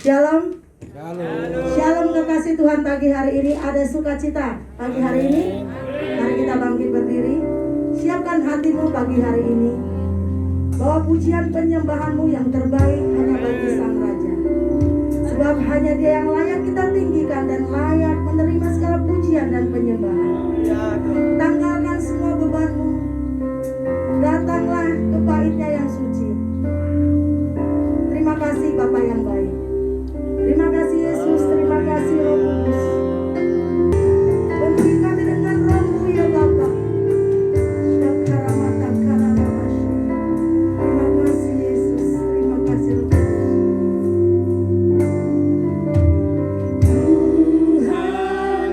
Shalom. Shalom. Shalom kekasih Tuhan, pagi hari ini ada sukacita. Pagi hari ini, mari kita bangkit berdiri. Siapkan hatimu pagi hari ini. Bawa pujian penyembahanmu yang terbaik hanya bagi Sang Raja. Sebab hanya Dia yang layak kita tinggikan dan layak menerima segala pujian dan penyembahan. Tanggalkan semua bebanmu. Datanglah ke bait-Nya yang suci. Terima kasih Bapa yang baik. Terima kasih Yesus, terima kasih Roh Kudus. Penuhi kami dengan Roh-Mu ya Bapa. Terima kasih Yesus, terima kasih Roh Kudus. Tuhan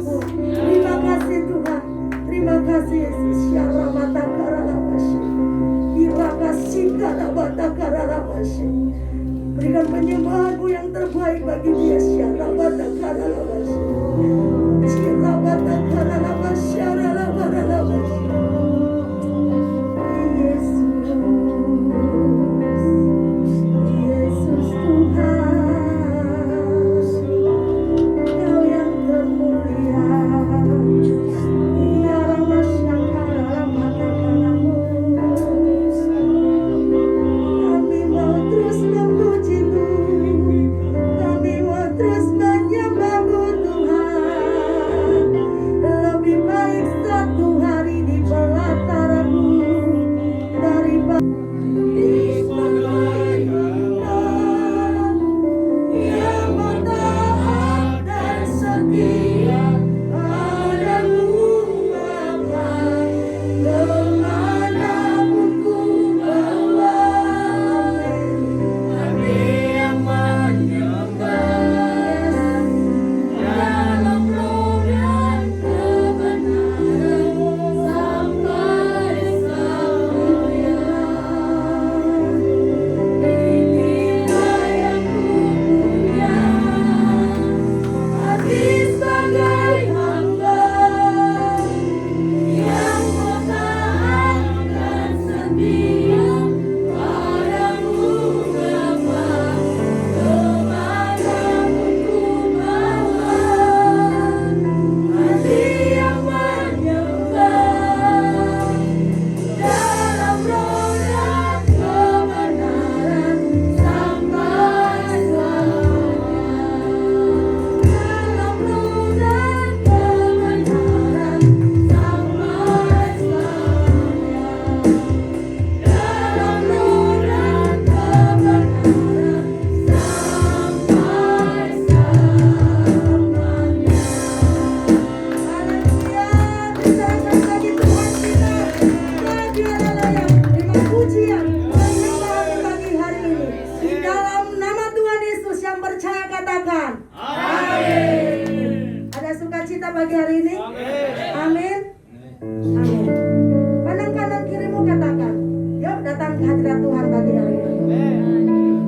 ampun. Terima kasih Tuhan. Terima kasih Yesus. Berikan penyembahanmu yang terbaik bagi dia. Yesus Tuhan, Kau yang termulia. Kami mau terus memuji-Mu, kami mau terus menyembah-Mu Tuhan. Lebih baik satu hari di pelataran-Mu daripada yang bertaat dan setia padamu Bapa. Kemanapun ku bawa, kami yang menyembah dalam roh dan kebenaran sampai selamanya. Inilah yang kupunya, hati sebagai hamba yang bertaat dan setia padamu Bapa. Kemanapun ku bawa, hati yang menyembah dalam roh dan kebenaran sampai selamanya. Dalam roh dan kebenaran sampai selamanya. Dalam roh dan kebenaran sampai selamanya. Haleluya, besarkan lagi Tuhan kita. Dia adalah yang terima pujian, penyembahan pagi hari ini. Di dalam nama Tuhan Yesus yang percaya katakan amin. Ada sukacita pagi hari ini? Amin. Amin. Pandang kanan kirimu katakan, yuk datang ke hadirat Tuhan pagi hari ini. Haleluya.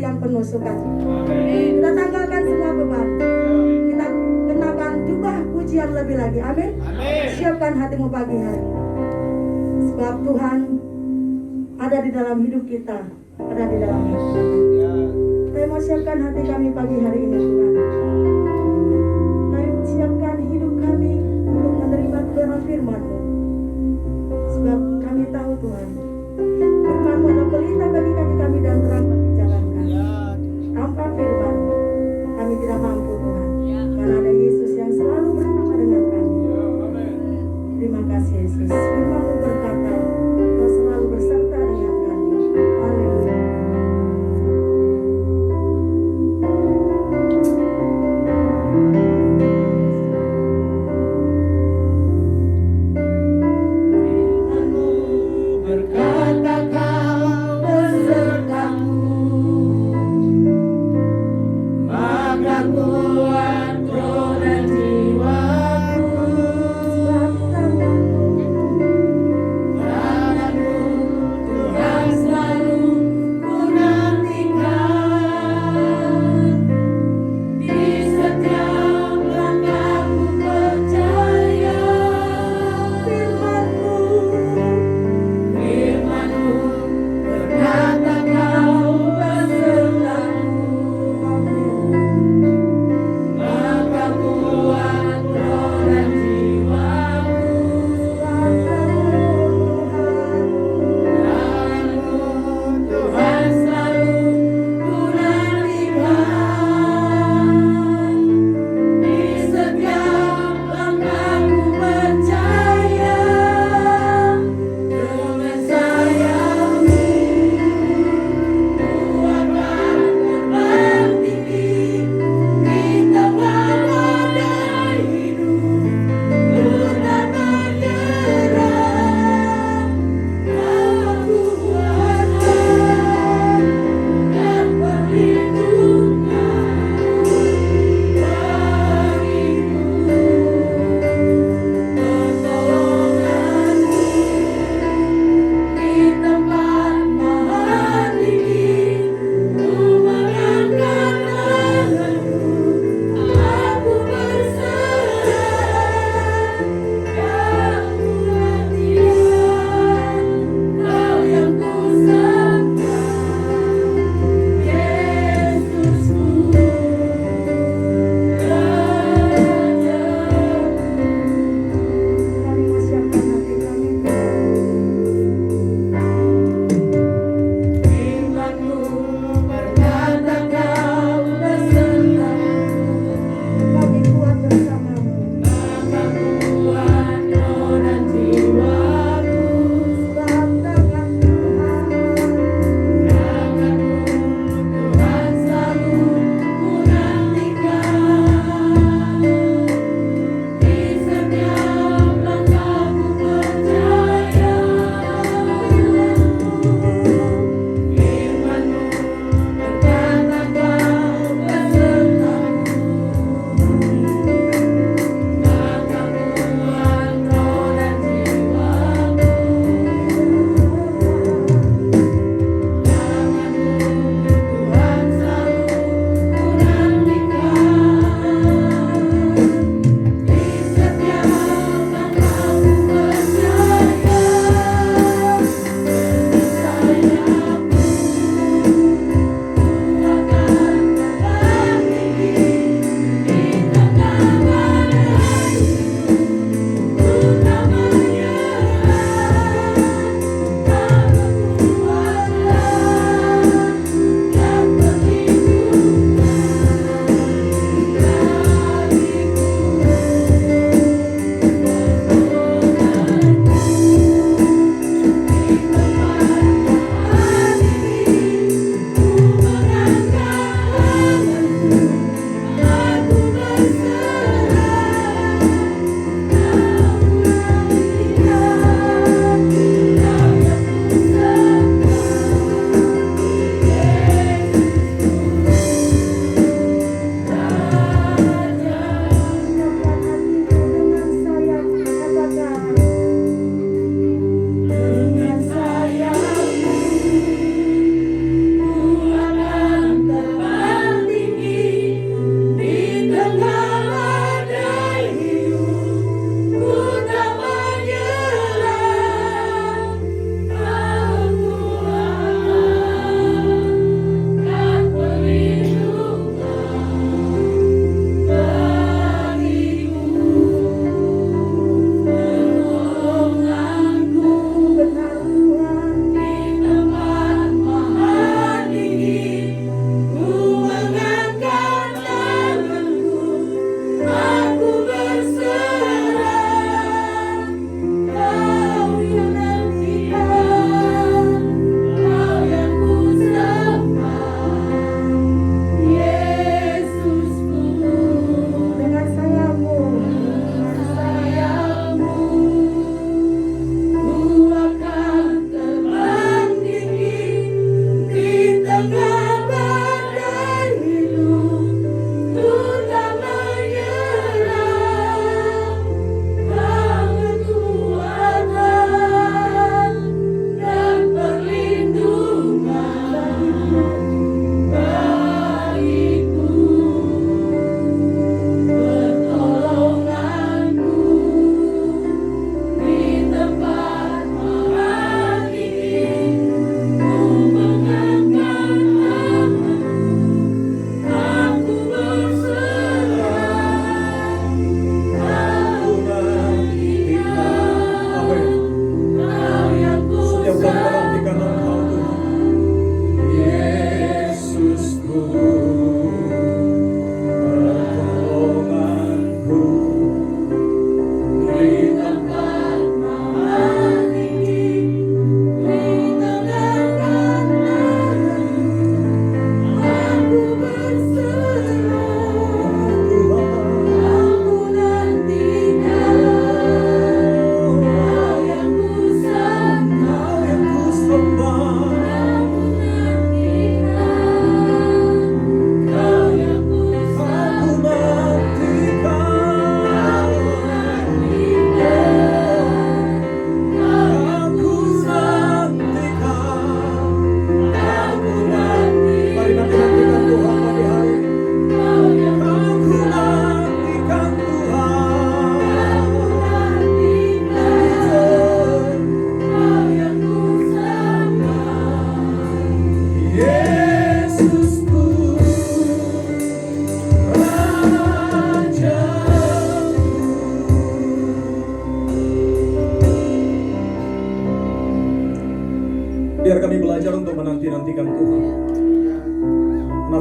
yang penuh sukacita. Kita tanggalkan semua beban. Kita kenakan jubah pujian lebih lagi. Amin. Siapkan hatimu pagi hari. Sebab Tuhan ada di dalam hidup kita, ada di dalam hidup kita. Kami mau siapkan hati kami pagi hari ini, Tuhan. Kami siapkan hidup kami untuk menerima kebenaran firman-Mu. Sebab kami tahu, Tuhan, firman-Mu adalah pelita bagi kaki kami dan terang bagi jalan kami. Tanpa firman, kami tidak mampu, Tuhan. Karena ada Yesus yang selalu bersama dengan kami. Terima kasih, Yesus. Firman-Mu berkata, Kau selalu beserta dengan kami. Haleluya.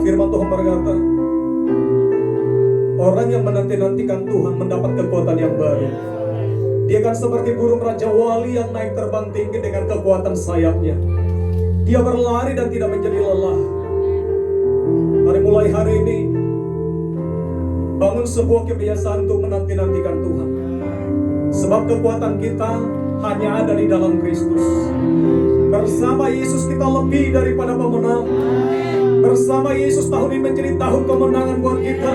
firman Tuhan berkata, orang yang menanti-nantikan Tuhan mendapat kekuatan yang baru. Dia akan seperti burung Raja Wali yang naik terbang tinggi dengan kekuatan sayapnya. Dia berlari dan tidak menjadi lelah. Mari mulai hari ini bangun sebuah kebiasaan untuk menanti-nantikan Tuhan. Sebab kekuatan kita hanya ada di dalam Kristus. Bersama Yesus kita lebih daripada pemenang. Bersama Yesus tahun ini menjadi tahun kemenangan buat kita.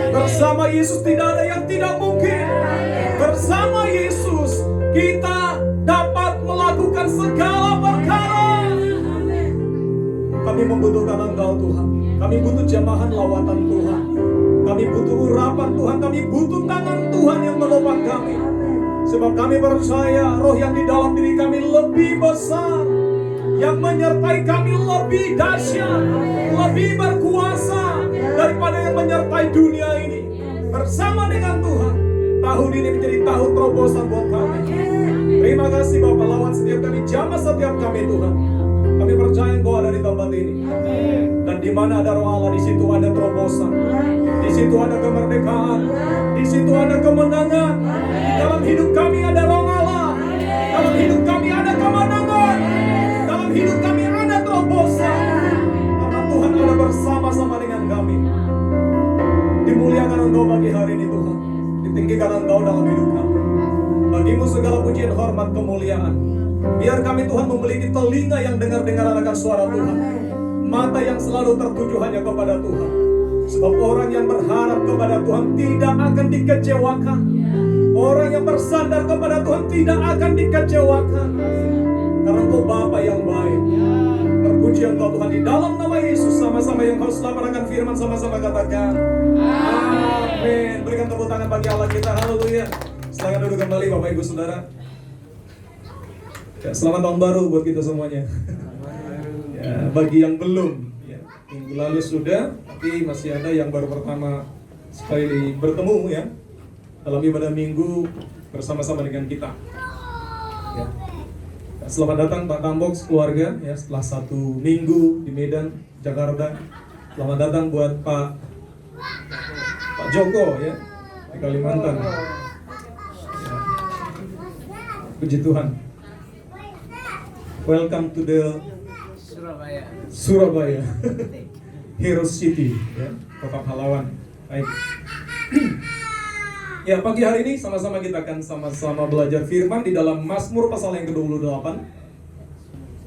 Bersama Yesus tidak ada yang tidak mungkin. Bersama Yesus kita dapat melakukan segala perkara. Kami membutuhkan Engkau Tuhan. Kami butuh jamahan lawatan Tuhan. Kami butuh urapan Tuhan. Kami butuh tangan Tuhan yang menopang kami. Sebab kami percaya roh yang di dalam diri kami lebih besar, yang menyertai kami lebih dahsyat, lebih berkuasa daripada yang menyertai dunia ini. Bersama dengan Tuhan, tahun ini menjadi tahun terobosan buat kami. Terima kasih Bapak, lawan setiap kami, jamah setiap kami Tuhan. Kami percaya Engkau ada di tempat ini. Dan di mana ada roh Allah, di situ ada terobosan. Di situ ada kemerdekaan. Di situ ada kemenangan. Dalam hidup kami ada roh Allah. Dalam hidup kami ada kemenangan. Dalam hidup kami ada terobosan. Karena Tuhan ada bersama-sama dengan kami. Dimuliakan Engkau pagi hari ini Tuhan. Ditinggikan Engkau dalam hidup kami. Bagimu segala pujian, hormat, kemuliaan. Biar kami Tuhan memiliki telinga yang dengar-dengar akan suara Tuhan. Mata yang selalu tertuju hanya kepada Tuhan. Sebab orang yang berharap kepada Tuhan tidak akan dikecewakan. Orang yang bersandar kepada Tuhan tidak akan dikecewakan. Karena Engkau Bapa yang baik. Terpuji Engkau Tuhan, di dalam nama Yesus. Sama-sama yang harus laporkan firman, sama-sama katakan amin. Berikan tepuk tangan bagi Allah kita. Haleluya. Silakan duduk kembali Bapak Ibu Saudara. Ya, selamat tahun baru buat kita semuanya. Ya, bagi yang belum, ya, minggu lalu sudah, tapi masih ada yang baru pertama sekali bertemu ya dalam ibadah minggu bersama-sama dengan kita. Ya. Selamat datang Pak Tambox keluarga ya, setelah 1 minggu di Medan, Jakarta. Selamat datang buat Pak Joko ya di Kalimantan. Ya. Puji Tuhan. Welcome to the Surabaya Hero City ya, kota pahlawan. Baik. Ya, pagi hari ini sama-sama kita akan sama-sama belajar firman di dalam Mazmur pasal yang ke-28.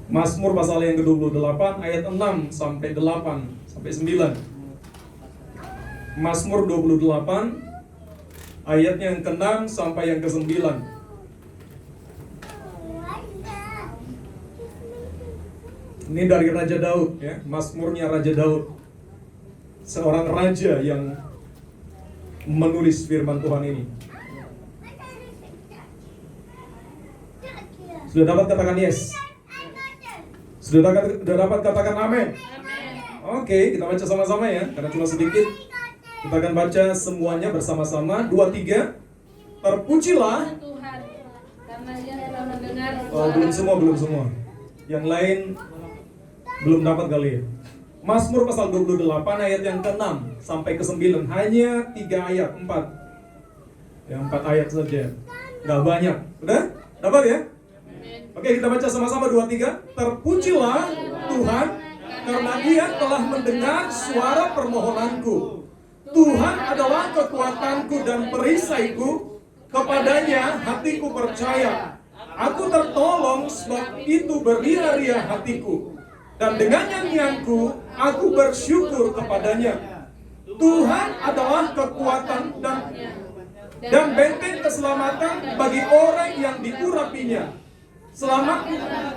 Mazmur pasal yang ke-28 ayat 6 sampai 8 sampai 9. Mazmur 28 ayatnya yang ke-6 sampai yang ke-9. Ini dari Raja Daud ya, Mazmurnya Raja Daud. Seorang raja yang menulis firman Tuhan ini. Sudah dapat katakan yes? Sudah dapat katakan amin? Oke, kita baca sama-sama ya, karena cuma sedikit. Kita akan baca semuanya bersama-sama. 2, 3. Terpujilah Tuhan, karena Ia telah mendengar belum semua. Yang lain belum dapat kali ya. Mazmur pasal 28 ayat yang ke-6 sampai ke-9. Hanya 3 ayat, 4. Ya, 4 ayat saja. Gak banyak. Udah? Dapat ya? Oke, kita baca sama-sama 2, 3. Terpujilah Tuhan, karena Ia telah mendengar suara permohonanku. Tuhan adalah kekuatanku dan perisaiku. Kepadanya hatiku percaya. Aku tertolong, sebab itu beria-ria hatiku. Dan dengan nyanyianku, aku bersyukur kepadanya. Tuhan adalah kekuatan dan benteng keselamatan bagi orang yang diurapinya. Selamat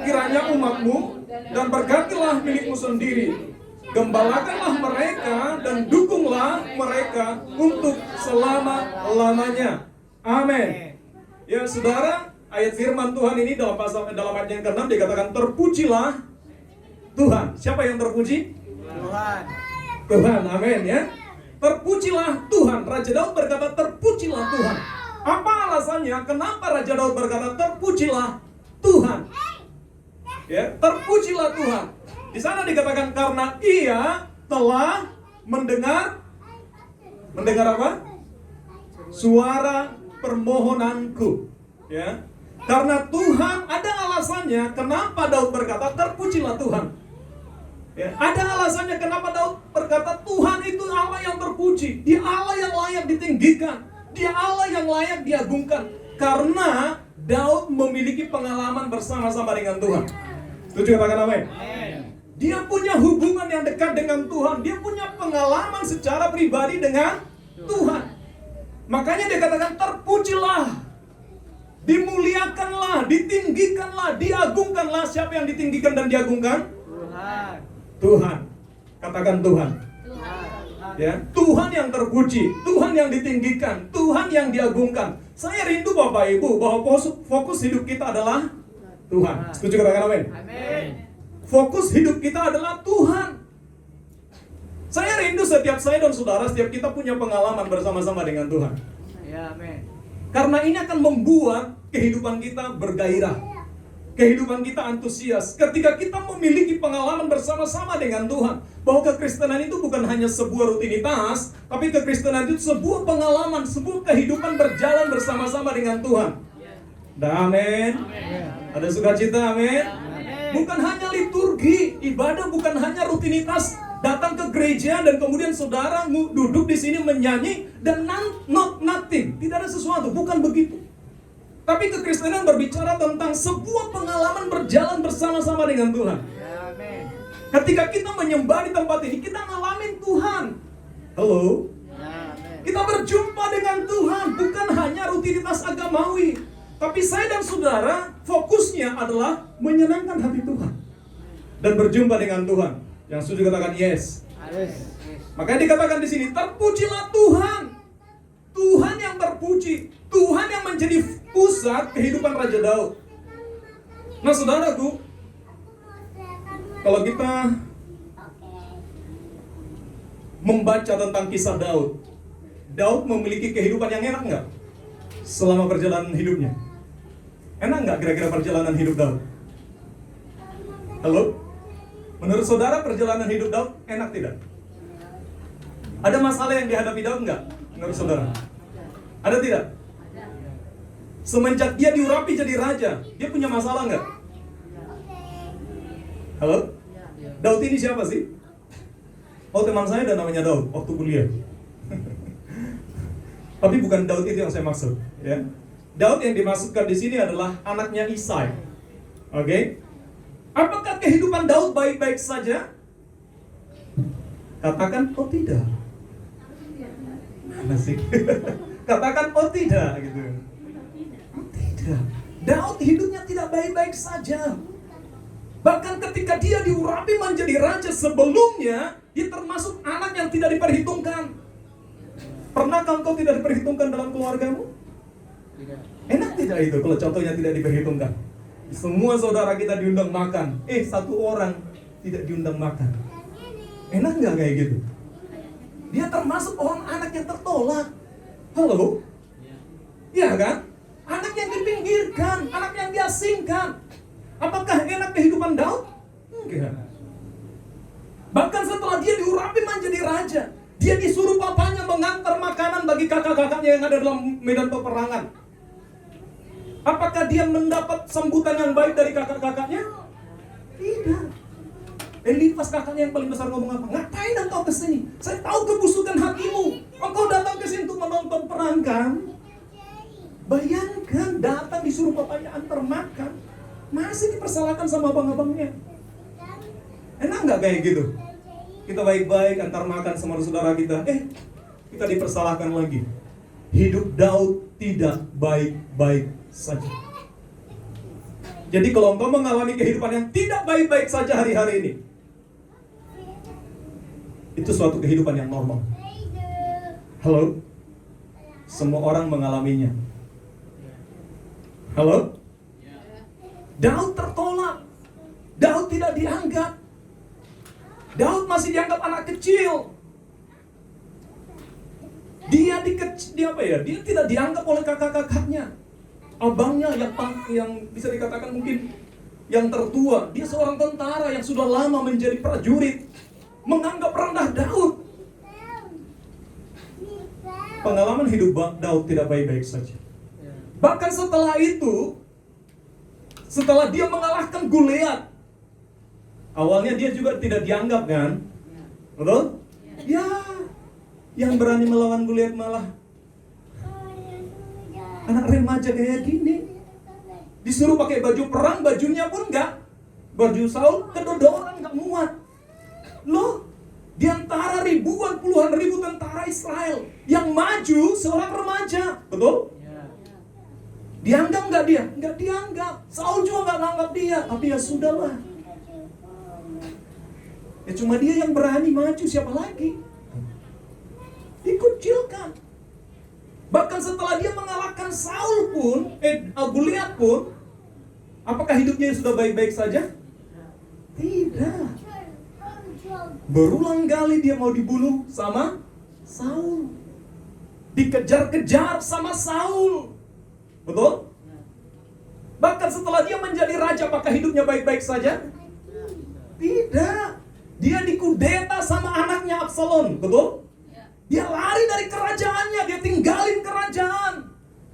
kiranya umatmu, dan berkatilah milikmu sendiri. Gembalakanlah mereka dan dukunglah mereka untuk selama-lamanya. Amin. Ya saudara, ayat firman Tuhan ini dalam ayat yang ke-6 dikatakan terpujilah Tuhan. Siapa yang terpuji? Tuhan, amin ya. Terpujilah Tuhan. Raja Daud berkata terpujilah Tuhan. Apa alasannya? Kenapa Raja Daud berkata terpujilah Tuhan? Ya, terpujilah Tuhan. Di sana dikatakan karena Ia telah mendengar apa? Suara permohonanku. Ya. Karena Tuhan, ada alasannya kenapa Daud berkata, terpujilah Tuhan. Ya, ada alasannya kenapa Daud berkata, Tuhan itu Allah yang terpuji. Dia Allah yang layak ditinggikan. Dia Allah yang layak diagungkan. Karena Daud memiliki pengalaman bersama-sama dengan Tuhan. Setuju katakan amin? Dia punya hubungan yang dekat dengan Tuhan. Dia punya pengalaman secara pribadi dengan Tuhan. Makanya dia katakan, terpujilah, dimuliakanlah, ditinggikanlah, diagungkanlah. Siapa yang ditinggikan dan diagungkan? Tuhan. Tuhan. Katakan Tuhan. Ya, Tuhan yang terpuji, Tuhan yang ditinggikan, Tuhan yang diagungkan. Saya rindu Bapak Ibu bahwa fokus hidup kita adalah Tuhan. Setuju katakan amin? Amin. Fokus hidup kita adalah Tuhan. Saya rindu setiap saya dan saudara, setiap kita punya pengalaman bersama-sama dengan Tuhan. Ya, amin. Karena ini akan membuat kehidupan kita bergairah, kehidupan kita antusias. Ketika kita memiliki pengalaman bersama-sama dengan Tuhan, bahwa kekristenan itu bukan hanya sebuah rutinitas, tapi kekristenan itu sebuah pengalaman, sebuah kehidupan berjalan bersama-sama dengan Tuhan. Amin. Ada sukacita, amin. Bukan hanya liturgi, ibadah bukan hanya rutinitas, datang ke gereja dan kemudian saudara duduk di sini menyanyi dan not nothing, tidak ada sesuatu, bukan begitu. Tapi kekristenan berbicara tentang sebuah pengalaman berjalan bersama-sama dengan Tuhan. Amin. Ketika kita menyembah di tempat ini, kita ngalamin Tuhan. Halo? Amin. Kita berjumpa dengan Tuhan, bukan hanya rutinitas agamawi. Tapi saya dan saudara, fokusnya adalah menyenangkan hati Tuhan dan berjumpa dengan Tuhan. Yang setuju katakan yes. Makanya dikatakan di sini, terpujilah Tuhan. Tuhan yang terpuji, Tuhan yang menjadi pusat kehidupan Raja Daud. Nah saudaraku, kalau kita membaca tentang kisah Daud, Daud memiliki kehidupan yang enak nggak? Selama perjalanan hidupnya, enak nggak kira-kira perjalanan hidup Daud? Halo? Menurut saudara perjalanan hidup Daud enak tidak? Ada masalah yang dihadapi Daud nggak? Menurut saudara? Ada tidak? Semenjak dia diurapi jadi raja, dia punya masalah nggak? Halo? Daud ini siapa sih? Oh, teman saya ada namanya Daud waktu kuliah. Tapi bukan Daud itu yang saya maksud, ya. Daud yang dimaksudkan di sini adalah anaknya Isai. Oke? Apakah kehidupan Daud baik-baik saja? Katakan, oh tidak. Mana sih? Katakan, oh tidak, gitu. Oh tidak. Daud hidupnya tidak baik-baik saja. Bahkan ketika dia diurapi menjadi raja sebelumnya, dia termasuk anak yang tidak diperhitungkan. Pernahkah engkau tidak diperhitungkan dalam keluargamu? Tidak. Enak tidak itu kalau contohnya tidak diperhitungkan? Semua saudara kita diundang makan, satu orang tidak diundang makan. Enak nggak kayak gitu? Dia termasuk orang anak yang tertolak. Halo? Iya kan? Anak yang dipinggirkan, anak yang diasingkan. Apakah enak kehidupan Daud? Enggak. Bahkan setelah dia diurapi menjadi raja, dia disuruh papanya mengantar makanan bagi kakak-kakaknya yang ada dalam medan peperangan. Apakah dia mendapat sambutan yang baik dari kakak-kakaknya? Tidak. Elifas kakaknya yang paling besar ngomong apa? Ngapain engkau kesini? Saya tahu kebusukan hatimu. Engkau datang ke sini untuk menonton perang kan? Bayangkan datang disuruh papanya antar makan, masih dipersalahkan sama abang-abangnya. Enak nggak kayak gitu? Kita baik-baik antar makan sama saudara kita, kita dipersalahkan lagi. Hidup Daud tidak baik-baik saja. Jadi kalau engkau mengalami kehidupan yang tidak baik-baik saja hari-hari ini, itu suatu kehidupan yang normal. Halo? Semua orang mengalaminya. Halo? Daud tertolak. Daud tidak dianggap. Daud masih dianggap anak kecil. Dia Dia tidak dianggap oleh kakak-kakaknya. Abangnya yang bisa dikatakan mungkin yang tertua. Dia seorang tentara yang sudah lama menjadi prajurit. menganggap rendah Daud. Pengalaman hidup Daud tidak baik-baik saja. Bahkan setelah itu, setelah dia mengalahkan Goliat, awalnya dia juga tidak dianggap kan? Betul? Ya, yang berani melawan Goliat malah anak remaja kayak gini. Disuruh pakai baju perang, bajunya pun enggak. Baju Saul kedodoran, enggak muat. Loh, di antara ribuan, puluhan ribu tentara Israel yang maju seorang remaja, betul? Dianggap nggak dia? Nggak dianggap. Saul juga nggak nganggap dia. Tapi ya sudahlah. Ya cuma dia yang berani maju, siapa lagi? Dikucilkan. Bahkan setelah dia mengalahkan Saul pun, Goliat pun, apakah hidupnya sudah baik-baik saja? Tidak. Berulang kali dia mau dibunuh sama Saul. Dikejar-kejar sama Saul. Betul? Bahkan setelah dia menjadi raja, apakah hidupnya baik-baik saja? Tidak. Dia dikudeta sama anaknya Absalom. Betul? Dia lari dari kerajaannya, dia tinggalin kerajaan.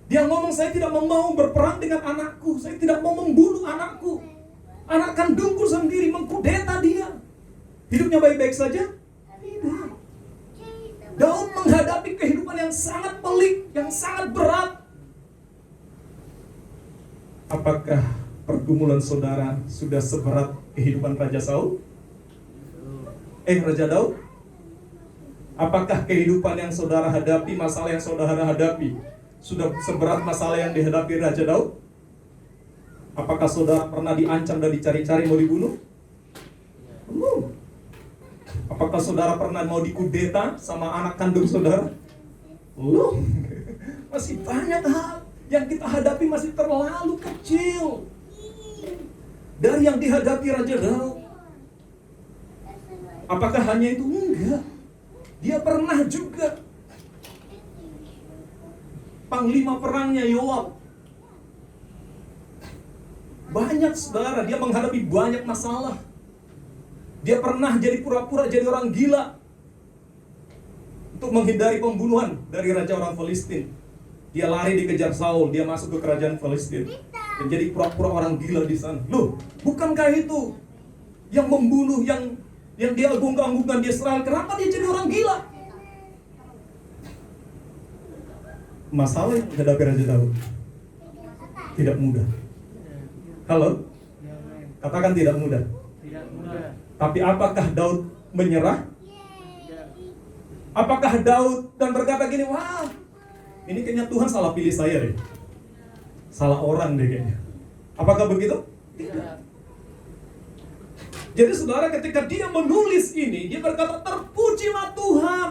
Dia ngomong, saya tidak mau berperang dengan anakku, saya tidak mau membunuh anakku. Anak kandungku sendiri mengkudeta dia. Hidupnya baik-baik saja? Tidak. Daud menghadapi kehidupan yang sangat pelik, yang sangat berat. Apakah pergumulan saudara sudah seberat kehidupan Raja Saul? Raja Daud? Apakah kehidupan yang saudara hadapi, masalah yang saudara hadapi, sudah seberat masalah yang dihadapi Raja Daud? Apakah saudara pernah diancam dan dicari-cari mau dibunuh? Belum. Apakah saudara pernah mau dikudeta sama anak kandung saudara? Belum. Masih banyak hal yang kita hadapi, masih terlalu kecil dari yang dihadapi Raja Daud. Apakah hanya itu? Enggak. Dia pernah juga panglima perangnya Yoab. Banyak saudara, dia menghadapi banyak masalah. Dia pernah jadi pura-pura jadi orang gila untuk menghindari pembunuhan dari raja orang Filistin. Dia lari dikejar Saul, dia masuk ke kerajaan Filistin dan jadi pura-pura orang gila di sana. Loh, bukankah itu yang membunuh, yang dia agung-agungkan di Israel? Kenapa dia jadi orang gila? Masalah yang dihadapi Raja Daud tidak mudah. Halo? Katakan tidak mudah. Tidak mudah. Tapi apakah Daud menyerah? Apakah Daud dan berkata gini, wah, ini kayaknya Tuhan salah pilih saya deh, salah orang deh kayaknya. Apakah begitu? Tidak. Jadi saudara, ketika dia menulis ini, dia berkata, terpujilah Tuhan,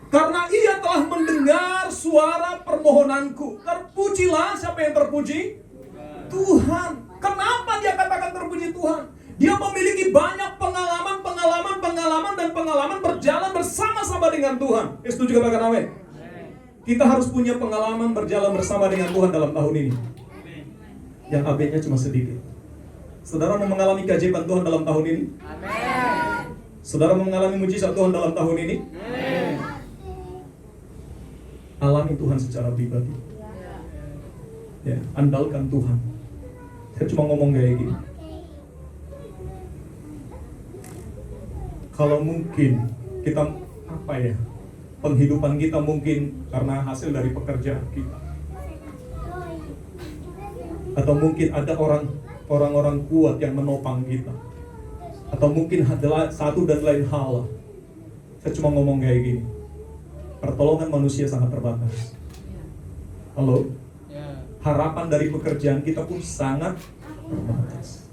karena ia telah mendengar suara permohonanku. Terpujilah, siapa yang terpuji? Tuhan. Kenapa dia katakan terpuji Tuhan? Dia memiliki banyak pengalaman berjalan bersama-sama dengan Tuhan. Setuju katakan amin? Kita harus punya pengalaman berjalan bersama dengan Tuhan dalam tahun ini. Yang AB-nya cuma sedikit. Saudara mau mengalami keajaiban Tuhan dalam tahun ini? Amin. Saudara mau mengalami mujizat Tuhan dalam tahun ini? Amin. Alami Tuhan secara pribadi. Ya, andalkan Tuhan. Saya cuma ngomong kayak gini. Kalau mungkin kita penghidupan kita mungkin karena hasil dari pekerjaan kita, atau mungkin ada orang-orang kuat yang menopang kita, atau mungkin adalah satu dan lain hal. Saya cuma ngomong kayak gini. Pertolongan manusia sangat terbatas. Halo? Harapan dari pekerjaan kita pun sangat terbatas.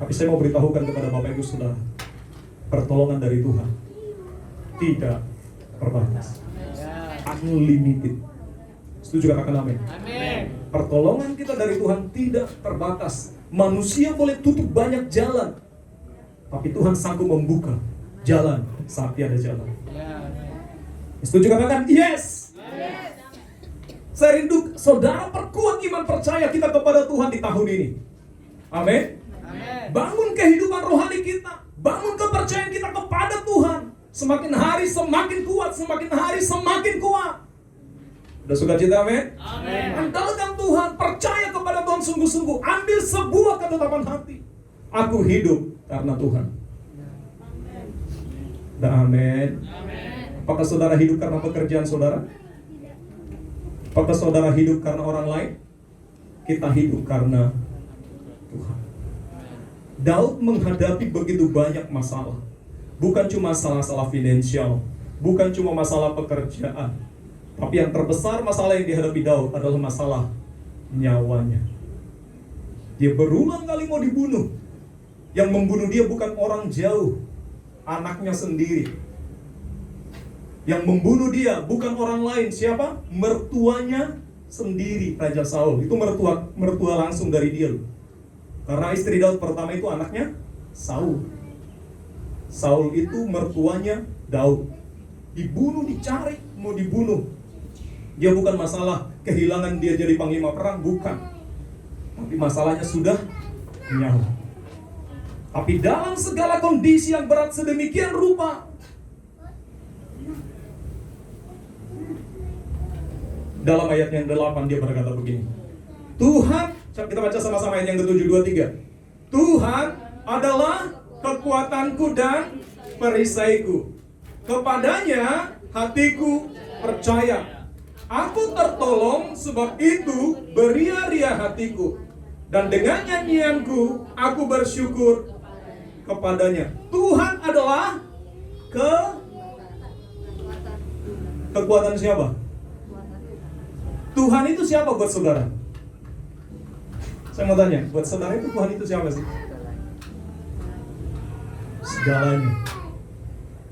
Tapi saya mau beritahukan kepada Bapak Ibu Saudara, pertolongan dari Tuhan tidak terbatas, unlimited. Setuju katakan amin? Amin. Pertolongan kita dari Tuhan tidak terbatas. Manusia boleh tutup banyak jalan, tapi Tuhan sanggup membuka jalan saat tiada jalan. Setuju katakan yes. Saya rindu saudara perkuat iman percaya kita kepada Tuhan di tahun ini. Amin. Amin. Bangun kehidupan rohani kita. Bangun kepercayaan kita kepada Tuhan. Semakin hari semakin kuat, semakin hari semakin kuat. Udah sukacita, amin? Amin. Andalkan Tuhan, percaya kepada Tuhan sungguh-sungguh. Ambil sebuah ketetapan hati. Aku hidup karena Tuhan. Udah, amin. Apakah saudara hidup karena pekerjaan saudara? Apakah saudara hidup karena orang lain? Kita hidup karena Tuhan. Daud menghadapi begitu banyak masalah. Bukan cuma masalah finansial, bukan cuma masalah pekerjaan, tapi yang terbesar masalah yang dihadapi Daud adalah masalah nyawanya. Dia berulang kali mau dibunuh. Yang membunuh dia bukan orang jauh, anaknya sendiri. Yang membunuh dia bukan orang lain, siapa? Mertuanya sendiri, Raja Saul. Itu mertua langsung dari dia. Karena istri Daud pertama itu anaknya Saul. Saul itu mertuanya Daud. Dibunuh, dicari, mau dibunuh. Dia bukan masalah kehilangan dia jadi panglima perang, bukan. Tapi masalahnya sudah nyawa. Tapi dalam segala kondisi yang berat sedemikian rupa, dalam ayat yang 8 dia berkata begini. Tuhan, kita baca sama-sama ayat yang ke-7, 2, 3. Tuhan adalah kekuatanku dan perisaiku. Kepadanya hatiku percaya. Aku tertolong, sebab itu beria-ria hatiku. Dan dengan nyanyianku aku bersyukur kepadanya. Tuhan adalah kekuatan siapa? Tuhan itu siapa buat saudara? Saya mau tanya, buat saudara itu Tuhan itu siapa sih? Segalanya.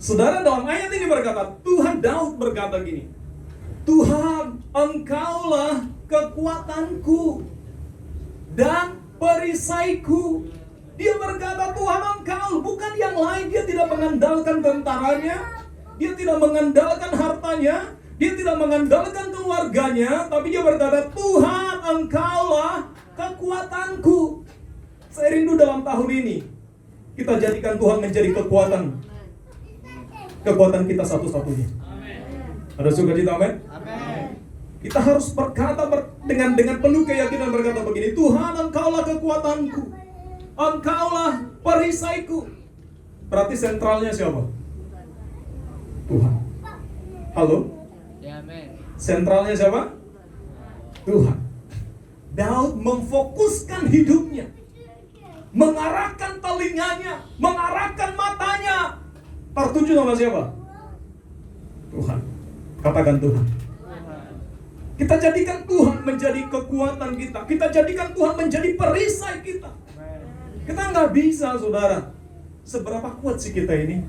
Saudara dalam ayat ini berkata, Tuhan, Daud berkata gini, Tuhan, Engkaulah kekuatanku dan perisaiku. Dia berkata, Tuhan Engkau, bukan yang lain. Dia tidak mengandalkan tentaranya, dia tidak mengandalkan hartanya, dia tidak mengandalkan keluarganya, tapi dia berkata, Tuhan Engkaulah kekuatanku. Saya rindu dalam tahun ini kita jadikan Tuhan menjadi kekuatan kita satu-satunya. Ada sukacita, amin? Kita harus berkata dengan penuh keyakinan berkata begini, Tuhan Engkaulah kekuatanku, Engkaulah perisaiku. Berarti sentralnya siapa? Tuhan. Halo? Sentralnya siapa? Tuhan. Daud memfokuskan hidupnya, mengarahkan telinganya, mengarahkan matanya, tertuju sama siapa? Tuhan. Katakan Tuhan. Kita jadikan Tuhan menjadi kekuatan kita. Kita jadikan Tuhan menjadi perisai kita. Kita nggak bisa, saudara. Seberapa kuat sih kita ini?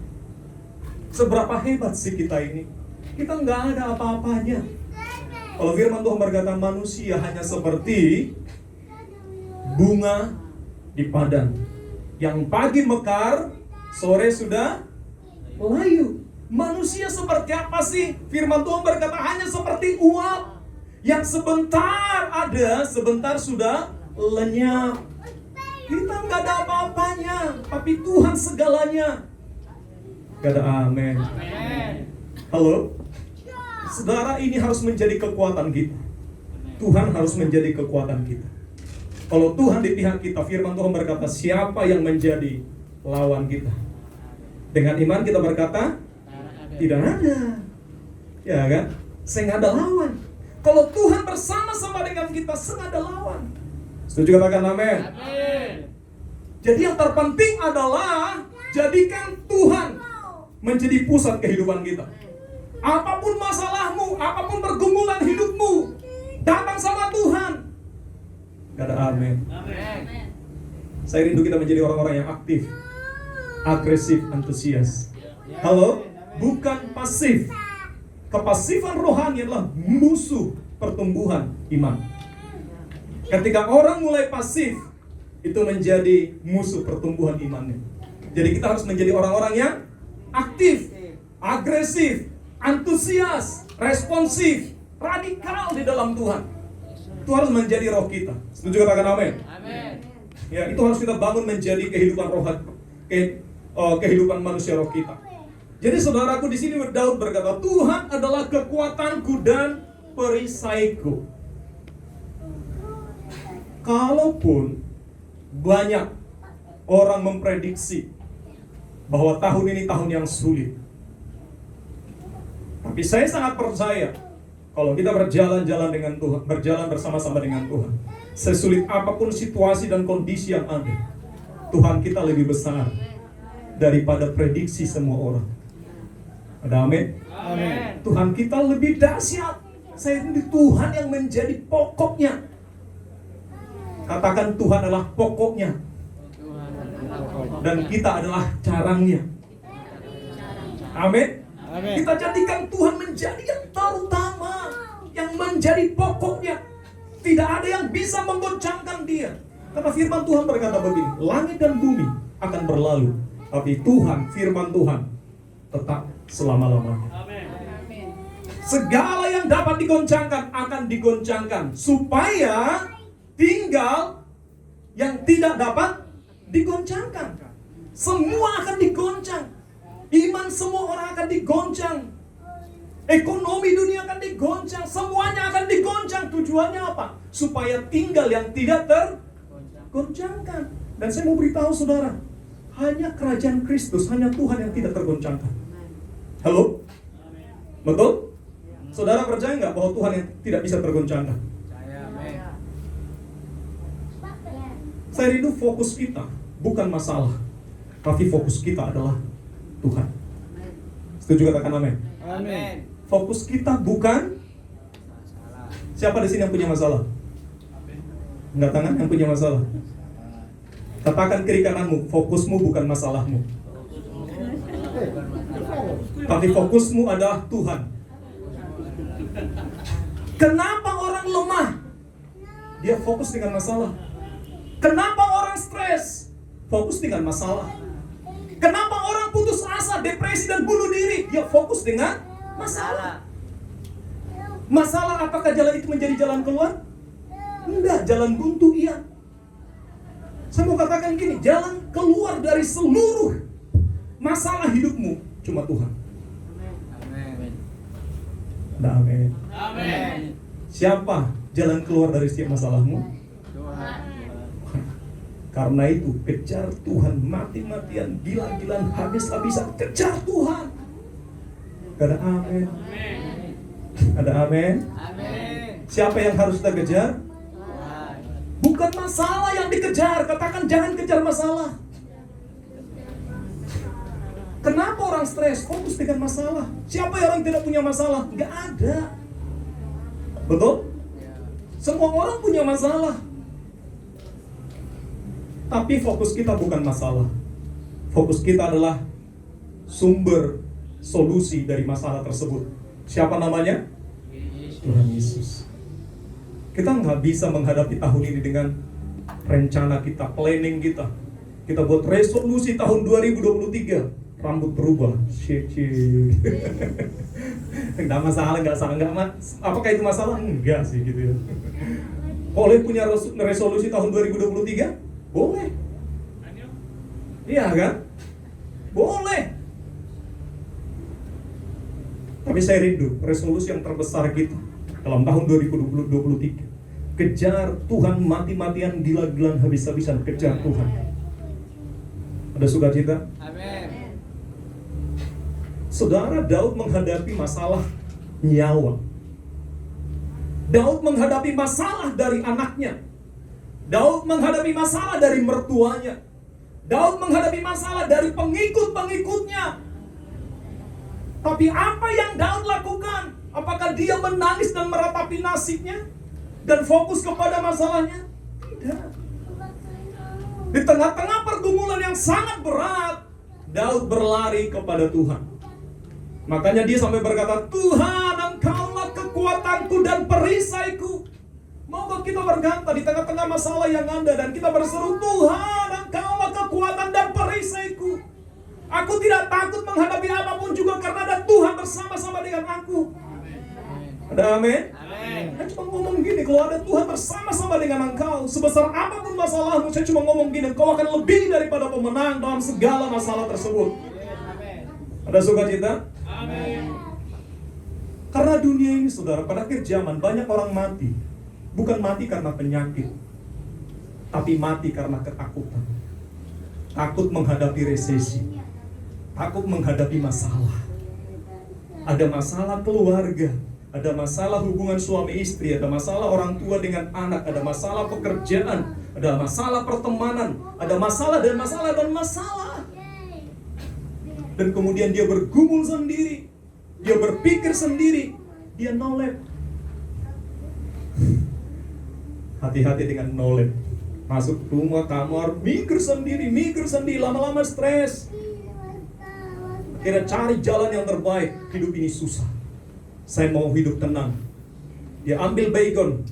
Seberapa hebat sih kita ini? Kita nggak ada apa-apanya. Kalau firman Tuhan berkata, manusia hanya seperti bunga di padang, yang pagi mekar, sore sudah layu. Manusia seperti apa sih? Firman Tuhan berkata hanya seperti uap yang sebentar ada, sebentar sudah lenyap. Kita nggak ada apa-apanya, tapi Tuhan segalanya. Gak ada amin. Halo? Saudara, ini harus menjadi kekuatan kita. Tuhan harus menjadi kekuatan kita. Kalau Tuhan di pihak kita, firman Tuhan berkata, siapa yang menjadi lawan kita? Dengan iman kita berkata, tidak ada. Ya kan? Saya nggak ada lawan. Kalau Tuhan bersama-sama dengan kita, saya nggak ada lawan. Setuju katakan amin? Jadi yang terpenting adalah jadikan Tuhan menjadi pusat kehidupan kita. Apapun masalahmu, apapun pergumulan hidupmu, datang sama Tuhan. Gak ada amin. Saya rindu kita menjadi orang-orang yang aktif, agresif, antusias. Halo? Bukan pasif. Kepasifan rohani adalah musuh pertumbuhan iman. Ketika orang mulai pasif, itu menjadi musuh pertumbuhan imannya. Jadi kita harus menjadi orang-orang yang aktif, agresif, antusias, responsif, radikal di dalam Tuhan. Itu harus menjadi roh kita. Setuju katakan amin? Amin. Ya, itu harus kita bangun menjadi kehidupan rohani, kehidupan manusia roh kita. Jadi saudaraku, di sini Daud berkata, Tuhan adalah kekuatanku dan perisaiku. Kalaupun banyak orang memprediksi bahwa tahun ini tahun yang sulit, tapi saya sangat percaya kalau kita berjalan-jalan dengan Tuhan, berjalan bersama-sama dengan Tuhan, sesulit apapun situasi dan kondisi yang ada, Tuhan kita lebih besar daripada prediksi semua orang. Ada amin? Amin. Tuhan kita lebih dahsyat. Saya ini Tuhan yang menjadi pokoknya. Katakan Tuhan adalah pokoknya. Dan kita adalah carangnya. Amin? Amin. Kita jadikan Tuhan menjadi yang terutama, yang menjadi pokoknya. Tidak ada yang bisa menggoncangkan dia. Karena firman Tuhan berkata begini, langit dan bumi akan berlalu, tapi Tuhan, firman Tuhan tetap selama-lamanya. Segala yang dapat digoncangkan akan digoncangkan, supaya tinggal yang tidak dapat digoncangkan. Semua akan digoncang. Iman semua orang akan digoncang. Ekonomi dunia akan digoncang. Semuanya akan digoncang. Tujuannya apa? Supaya tinggal yang tidak tergoncangkan. Dan saya mau beritahu saudara, hanya kerajaan Kristus, hanya Tuhan yang tidak tergoncangkan. Halo? Betul? Saudara percaya nggak bahwa Tuhan yang tidak bisa tergoncangkan? Saya rindu fokus kita bukan masalah, tapi fokus kita adalah Tuhan. Setuju katakan amin? Amin. Fokus kita bukan. Siapa di sini yang punya masalah? Enggak tangan yang punya masalah. Katakan kiri kananmu, fokusmu bukan masalahmu, tapi fokusmu adalah Tuhan. Kenapa orang lemah? Dia fokus dengan masalah. Kenapa orang stres? Fokus dengan masalah. Kenapa orang putus asa, depresi dan bunuh diri? Dia fokus dengan masalah. Masalah apakah jalan itu menjadi jalan keluar? Enggak, jalan buntu iya. Saya mau katakan gini, jalan keluar dari seluruh masalah hidupmu cuma Tuhan. Amin. Amin. Siapa jalan keluar dari setiap masalahmu? Tuhan. Karena itu kejar Tuhan, mati-matian, gila-gilaan, habis-habisan, kejar Tuhan. Ada amin. Ada amin. Amin. Siapa yang harus kita kejar? Tuhan. Bukan masalah yang dikejar. Katakan jangan kejar masalah. Kenapa orang stres? Fokus dengan masalah. Siapa yang tidak punya masalah? Nggak ada. Betul? Semua orang punya masalah. Tapi fokus kita bukan masalah. Fokus kita adalah sumber solusi dari masalah tersebut. Siapa namanya? Tuhan Yesus. Kita nggak bisa menghadapi tahun ini dengan rencana kita, planning kita. Kita buat resolusi tahun 2023. Rambut berubah, nggak masalah, nggak salah, nggak apakah itu masalah? Enggak sih gitu ya. Boleh punya resolusi tahun 2023? Boleh. Iya kan? Boleh. Tapi saya rindu resolusi yang terbesar kita dalam tahun 2023. Kejar Tuhan mati-matian, gila-gilaan, habis-habisan, kejar Tuhan. Ada sukacita? Amin. Saudara, Daud menghadapi masalah nyawa. Daud menghadapi masalah dari anaknya. Daud menghadapi masalah dari mertuanya. Daud menghadapi masalah dari pengikut-pengikutnya. Tapi apa yang Daud lakukan? Apakah dia menangis dan meratapi nasibnya dan fokus kepada masalahnya? Tidak. Di tengah-tengah pergumulan yang sangat berat, Daud berlari kepada Tuhan. Makanya dia sampai berkata, Tuhan, Engkaulah kekuatanku dan perisaiku. Maukah kita berkata di tengah-tengah masalah yang ada dan kita berseru, Tuhan, Engkaulah kekuatan dan perisaiku. Aku tidak takut menghadapi apapun juga karena ada Tuhan bersama-sama dengan aku. Ada amin? Amin. Saya cuma ngomong gini, kalau ada Tuhan bersama-sama dengan engkau, sebesar apapun masalahmu, saya cuma ngomong gini, engkau akan lebih daripada pemenang dalam segala masalah tersebut. Ada sukacita? Amin. Karena dunia ini, saudara, pada akhir zaman banyak orang mati. Bukan mati karena penyakit, tapi mati karena ketakutan. Takut menghadapi resesi, takut menghadapi masalah. Ada masalah keluarga, ada masalah hubungan suami istri, ada masalah orang tua dengan anak, ada masalah pekerjaan, ada masalah pertemanan, ada masalah dan masalah dan masalah. Dan kemudian dia bergumul sendiri, dia berpikir sendiri, dia nolep. Hati-hati dengan nolep. Masuk rumah, kamar, mikir sendiri, lama-lama stres. Kira cari jalan yang terbaik. Hidup ini susah, saya mau hidup tenang. Dia ambil baygon,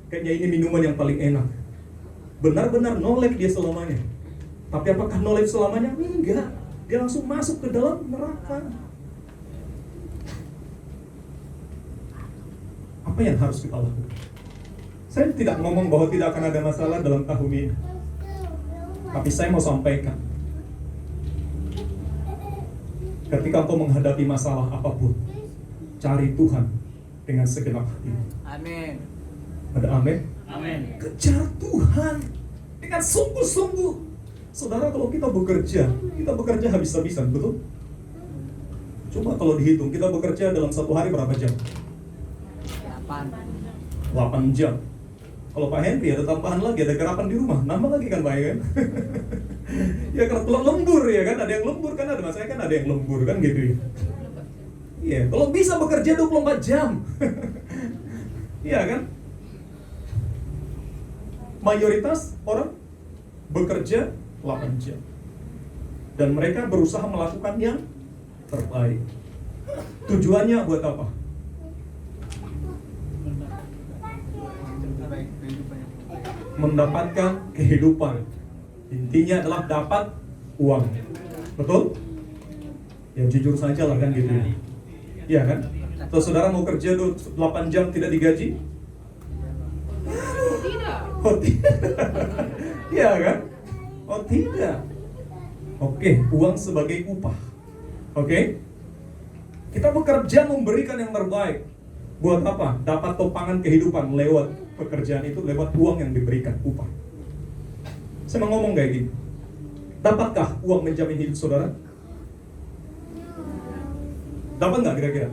kayaknya ini minuman yang paling enak. Benar-benar nolep dia selamanya. Tapi apakah nolep selamanya? Enggak. Dia langsung masuk ke dalam neraka. Apa yang harus kita lakukan? Saya tidak ngomong bahwa tidak akan ada masalah dalam tahun ini, tapi saya mau sampaikan, ketika engkau menghadapi masalah apapun, cari Tuhan dengan segenap hati. Amin. Ada amin? Amin. Kejar Tuhan dengan sungguh-sungguh. Saudara, kalau kita bekerja habis-habisan, betul? Coba kalau dihitung, kita bekerja dalam satu hari berapa jam? 8 jam. Kalau Pak Henry ada tambahan lagi, ada gerakan di rumah, nambah lagi kan Pak ya kan? Ya kalau lembur ya kan, ada yang lembur kan, ada masanya kan ada yang lembur kan gitu ya. Iya, kalau bisa bekerja 24 jam. Iya kan? Mayoritas orang bekerja 8 jam. Dan mereka berusaha melakukan yang terbaik. Tujuannya buat apa? Mendapatkan kehidupan. Intinya adalah dapat uang. Betul? Ya jujur saja lah kan gitu ya. Iya kan? Kalau saudara mau kerja 8 jam tidak digaji? Tidak. Oh tidak. Iya kan? Oh tidak. Oke, uang sebagai upah. Oke? Kita bekerja memberikan yang terbaik. Buat apa? Dapat topangan kehidupan lewat pekerjaan itu, lewat uang yang diberikan, upah. Saya mau ngomong kayak gini. Dapatkah uang menjamin hidup saudara? Dapat nggak kira-kira?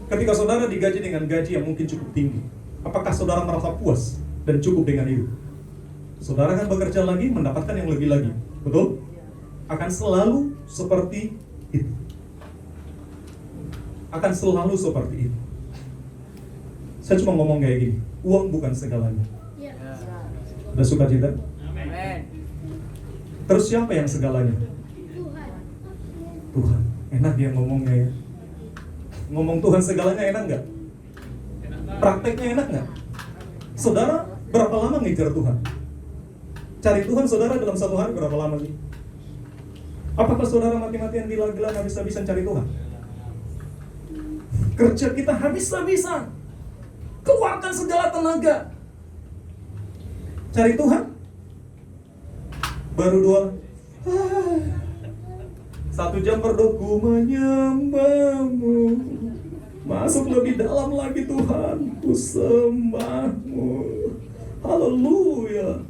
Ketika saudara digaji dengan gaji yang mungkin cukup tinggi, apakah saudara merasa puas dan cukup dengan itu? Saudara kan bekerja lagi, mendapatkan yang lebih lagi. Betul? Akan selalu seperti itu. Akan selalu seperti itu. Saya cuma ngomong kayak gini, uang bukan segalanya. Udah sukacita? Amin. Terus siapa yang segalanya? Tuhan. Enak dia ngomongnya ya. Ngomong Tuhan segalanya enak nggak? Prakteknya enak nggak? Saudara berapa lama ngejar Tuhan? Cari Tuhan saudara dalam satu hari berapa lama sih? Apakah saudara mati-matian gila-gilaan habis-habisan cari Tuhan? Kerja kita habis-habisan, keluarkan segala tenaga cari Tuhan. Baru 1 jam berdoa, ku menyembahmu. Masuk lebih dalam lagi, Tuhan, ku sembahmu. Haleluya.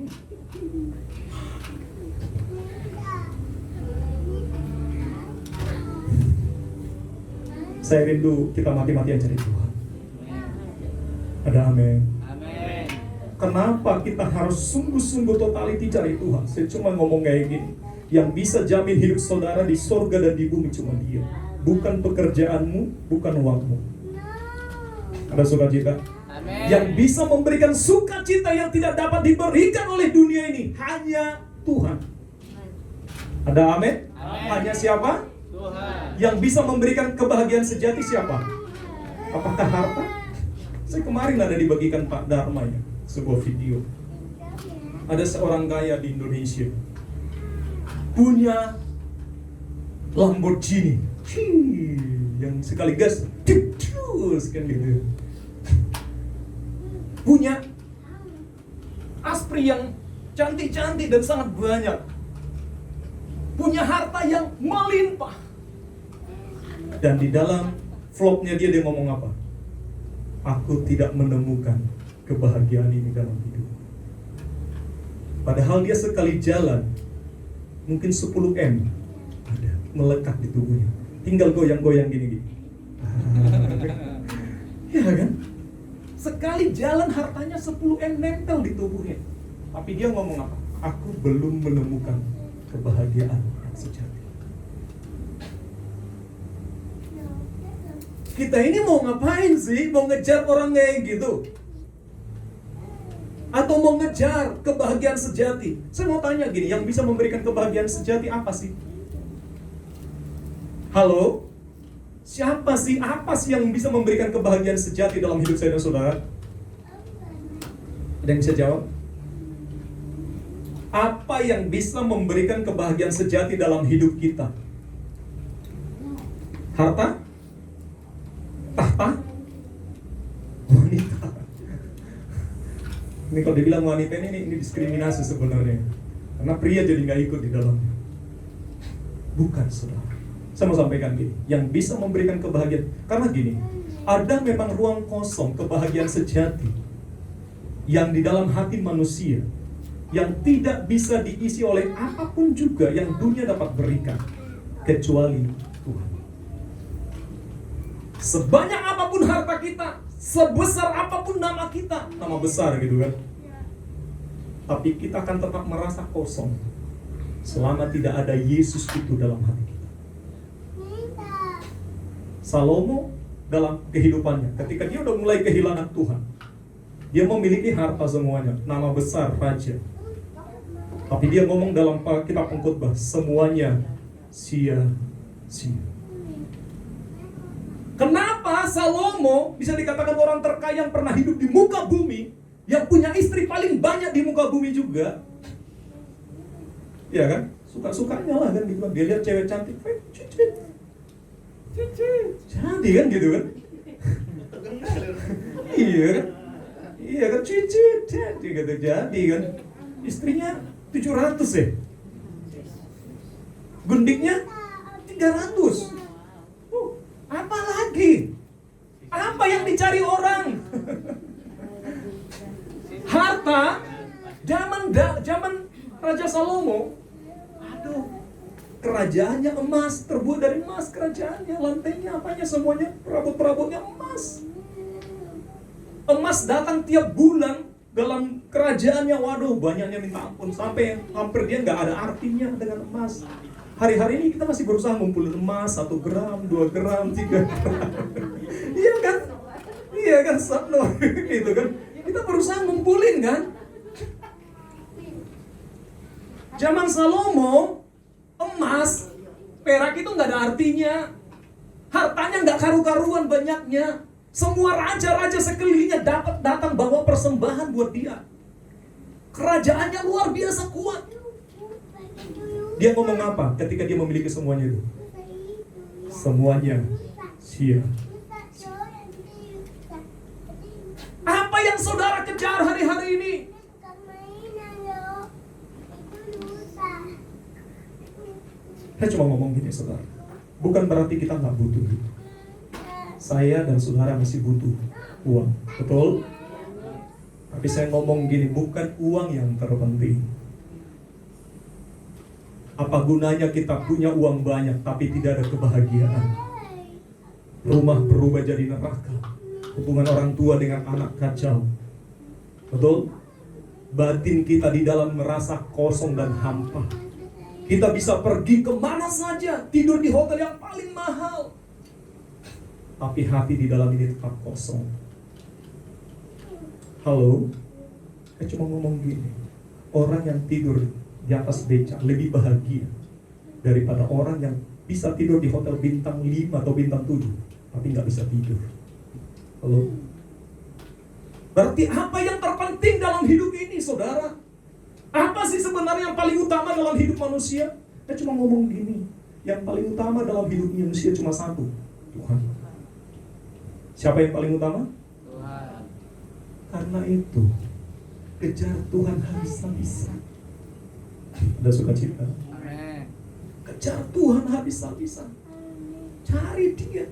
Saya rindu kita mati-matian cari Tuhan. Ada amin. Amin. Kenapa kita harus sungguh-sungguh totality cari Tuhan? Saya cuma ngomong kayak gini. Yang bisa jamin hidup saudara di sorga dan di bumi cuma Dia. Bukan pekerjaanmu, bukan uangmu. Ada sukacita? Amin. Yang bisa memberikan sukacita yang tidak dapat diberikan oleh dunia ini hanya Tuhan. Ada amin? Amin. Hanya siapa? Tuhan. Yang bisa memberikan kebahagiaan sejati siapa? Apakah harta? Saya kemarin ada dibagikan Pak Dharma ya, sebuah video. Ada seorang kaya di Indonesia punya Lamborghini, yang sekali gas, terus kan gitu. punya astri yang cantik-cantik dan sangat banyak, punya harta yang melimpah. Dan di dalam vlognya dia ngomong apa? Aku tidak menemukan kebahagiaan ini dalam hidup. Padahal dia sekali jalan mungkin 10 M ada melekat di tubuhnya. Tinggal goyang-goyang gini. Ya kan? Sekali jalan hartanya 10 M nempel di tubuhnya. Tapi dia ngomong apa? Aku belum menemukan kebahagiaan yang sejati. Kita ini mau ngapain sih? Mau ngejar orang kayak gitu? Atau mau ngejar kebahagiaan sejati? Saya mau tanya gini, yang bisa memberikan kebahagiaan sejati apa sih? Halo? Siapa sih? Apa sih yang bisa memberikan kebahagiaan sejati dalam hidup saya dan saudara? Ada yang bisa jawab? Apa yang bisa memberikan kebahagiaan sejati dalam hidup kita? Harta? Tahta? Wanita? Ini kalau dibilang wanita ini diskriminasi sebenarnya. Karena pria jadi nggak ikut di dalamnya. Bukan, saudara. Saya mau sampaikan gini, yang bisa memberikan kebahagiaan. Karena gini, ada memang ruang kosong kebahagiaan sejati yang di dalam hati manusia, yang tidak bisa diisi oleh apapun juga yang dunia dapat berikan, kecuali Tuhan. Sebanyak apapun harta kita, sebesar apapun nama kita, nama besar gitu kan, tapi kita akan tetap merasa kosong selama tidak ada Yesus itu dalam hati kita. Salomo dalam kehidupannya, ketika dia udah mulai kehilangan Tuhan, dia memiliki harta semuanya, nama besar, raja, tapi dia ngomong dalam kitab Pengkhotbah, semuanya sia-sia. Kenapa Salomo bisa dikatakan orang terkaya yang pernah hidup di muka bumi, yang punya istri paling banyak di muka bumi juga? Ya kan? Suka-sukanya lah kan gitu kan. Dia lihat cewek cantik, cicit. Jadi kan gitu kan? Iya kan? Iya kan, cicit. Jadi kan? Istrinya 700 ya? Gundiknya 300. Apa lagi? Apa yang dicari orang? Harta zaman Raja Salomo. Aduh, kerajaannya emas, terbuat dari emas kerajaannya, lantainya apanya semuanya perabot-perabotnya emas. Emas datang tiap bulan dalam kerajaannya. Waduh, banyaknya minta ampun, sampai hampir dia nggak ada artinya dengan emas. Hari-hari ini kita masih berusaha ngumpulin emas 1 gram, 2 gram, 3 gram. Iya kan? Iya kan, Sabno? Gitu kan? Kita berusaha ngumpulin kan? Zaman Salomo, emas, perak itu nggak ada artinya. Hartanya nggak karu-karuan banyaknya. Semua raja-raja sekelilingnya dapat datang bawa persembahan buat dia. Kerajaannya luar biasa kuat. Dia ngomong apa ketika dia memiliki semuanya itu? Semuanya sia. Apa yang saudara kejar hari-hari ini? Saya cuma ngomong gini, saudara. Bukan berarti kita nggak butuh itu. Saya dan saudara masih butuh uang, betul? Tapi saya ngomong gini, bukan uang yang terpenting. Apa gunanya kita punya uang banyak tapi tidak ada kebahagiaan? Rumah berubah jadi neraka. Hubungan orang tua dengan anak kacau. Betul? Batin kita di dalam merasa kosong dan hampa. Kita bisa pergi kemana saja, tidur di hotel yang paling mahal, tapi hati di dalam ini tetap kosong. Halo? Saya cuma ngomong gini, orang yang tidur di atas beca lebih bahagia daripada orang yang bisa tidur di hotel bintang 5 atau bintang 7 tapi nggak bisa tidur. Halo? Berarti apa yang terpenting dalam hidup ini, saudara? Apa sih sebenarnya yang paling utama dalam hidup manusia? Saya cuma ngomong gini, yang paling utama dalam hidup manusia cuma satu, Tuhan. Siapa yang paling utama? Tuhan. Karena itu, kejar Tuhan habis-habisan. Ada sukacita. Amin. Kejar Tuhan habis-habisan. Cari Dia.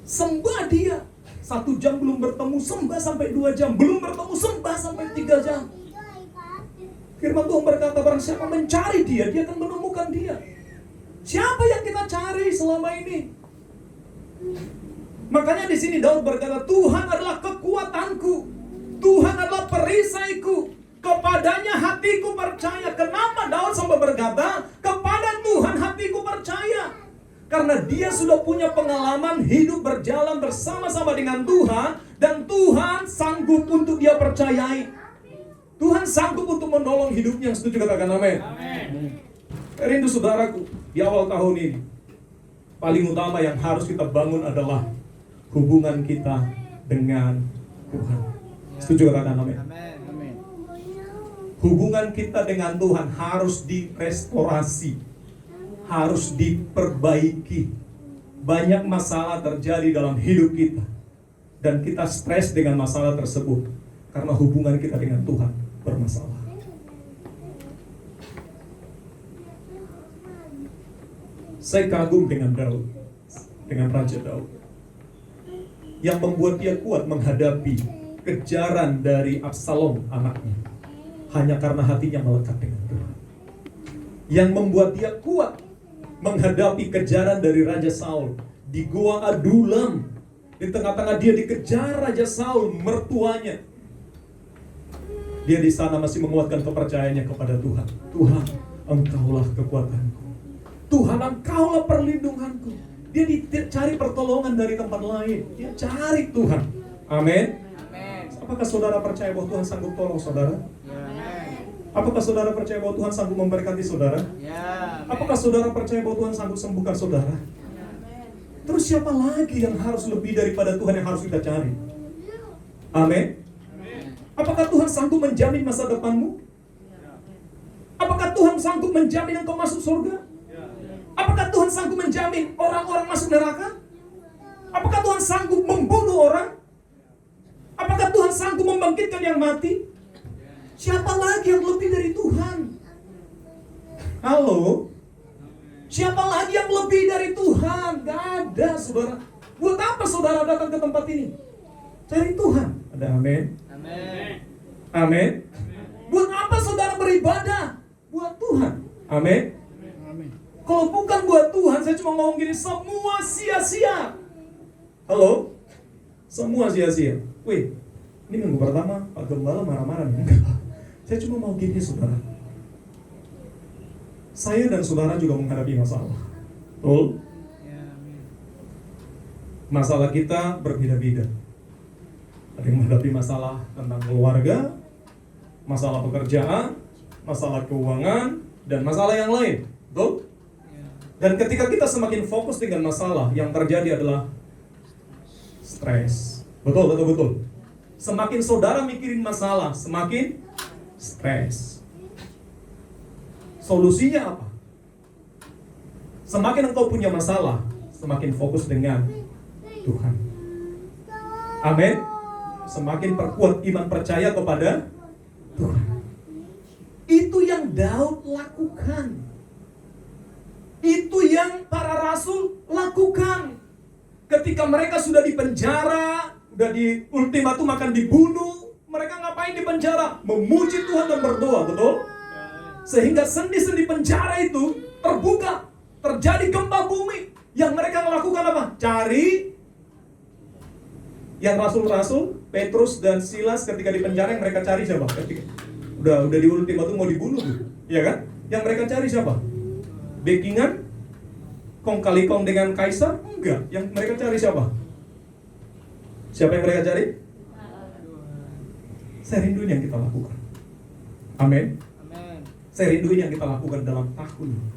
Sembah Dia. 1 jam belum bertemu, sembah sampai 2 jam. Belum bertemu, sembah sampai 3 jam. Firman Tuhan berkata, barang siapa mencari Dia, dia akan menemukan Dia. Siapa yang kita cari selama ini? Makanya di sini Daud berkata, Tuhan adalah kekuatanku, Tuhan adalah perisaiku, kepadanya hatiku percaya. Kenapa Daud sampai berkata, kepada Tuhan hatiku percaya? Karena dia sudah punya pengalaman hidup berjalan bersama-sama dengan Tuhan, dan Tuhan sanggup untuk dia percayai. Tuhan sanggup untuk menolong hidupnya. Setuju katakan amin? Rindu saudaraku, di awal tahun ini, paling utama yang harus kita bangun adalah hubungan kita dengan Tuhan. Setuju katakan amin? Amin. Hubungan kita dengan Tuhan harus direstorasi, harus diperbaiki. Banyak masalah terjadi dalam hidup kita, dan kita stres dengan masalah tersebut karena hubungan kita dengan Tuhan bermasalah. Saya kagum dengan Daud, dengan Raja Daud, yang membuat dia kuat menghadapi kejaran dari Absalom anaknya, hanya karena hatinya melekat dengan Tuhan. Yang membuat dia kuat menghadapi kejaran dari Raja Saul di Gua Adulam. Di tengah-tengah dia dikejar Raja Saul, mertuanya. Dia di sana masih menguatkan kepercayaannya kepada Tuhan. Tuhan, Engkaulah kekuatanku. Tuhan, Engkaulah perlindunganku. Dia dicari pertolongan dari tempat lain. Dia cari Tuhan. Amin. Amin. Apakah saudara percaya bahwa Tuhan sanggup tolong saudara? Amin. Apakah saudara percaya bahwa Tuhan sanggup memberkati saudara? Ya. Apakah saudara percaya bahwa Tuhan sanggup sembuhkan saudara? Terus siapa lagi yang harus lebih daripada Tuhan yang harus kita cari? Amin. Apakah Tuhan sanggup menjamin masa depanmu? Apakah Tuhan sanggup menjamin engkau masuk surga? Apakah Tuhan sanggup menjamin orang-orang masuk neraka? Apakah Tuhan sanggup membunuh orang? Apakah Tuhan sanggup membangkitkan yang mati? Siapa lagi yang lebih dari Tuhan? Halo? Siapa lagi yang lebih dari Tuhan? Gak ada, saudara. Buat apa saudara datang ke tempat ini? Cari Tuhan. Ada amin? Amin. Amin. Buat apa saudara beribadah? Buat Tuhan. Amin. Kalau bukan buat Tuhan, saya cuma ngomong gini, semua sia-sia. Halo? Semua sia-sia. Wih, ini minggu pertama Pak Gembala marah-marah nih. Enggak. Saya cuma mau gini, saudara. Saya dan saudara juga menghadapi masalah. Betul? Masalah kita berbeda-beda. Ada yang menghadapi masalah tentang keluarga, masalah pekerjaan, masalah keuangan, dan masalah yang lain. Betul? Dan ketika kita semakin fokus dengan masalah, yang terjadi adalah stres. Betul. Semakin saudara mikirin masalah, semakin stres. Solusinya apa? Semakin engkau punya masalah, semakin fokus dengan Tuhan. Amin. Semakin perkuat iman percaya kepada Tuhan. Itu yang Daud lakukan. Itu yang para rasul lakukan. Ketika mereka sudah di penjara, sudah di ultimatum akan dibunuh, mereka ngapain di penjara? Memuji Tuhan dan berdoa, betul? Sehingga sendi-sendi penjara itu terbuka, terjadi gempa bumi. Yang mereka melakukan apa? Cari yang rasul-rasul, Petrus dan Silas ketika di penjara, yang mereka cari siapa? Udah di ultimatum mau dibunuh tuh, ya kan? Yang mereka cari siapa? Backingan? Kong kali kong dengan kaisar? Enggak. Yang mereka cari siapa? Siapa yang mereka cari? Saya rinduin yang kita lakukan. Amin. Saya rinduin yang kita lakukan dalam tahun ini.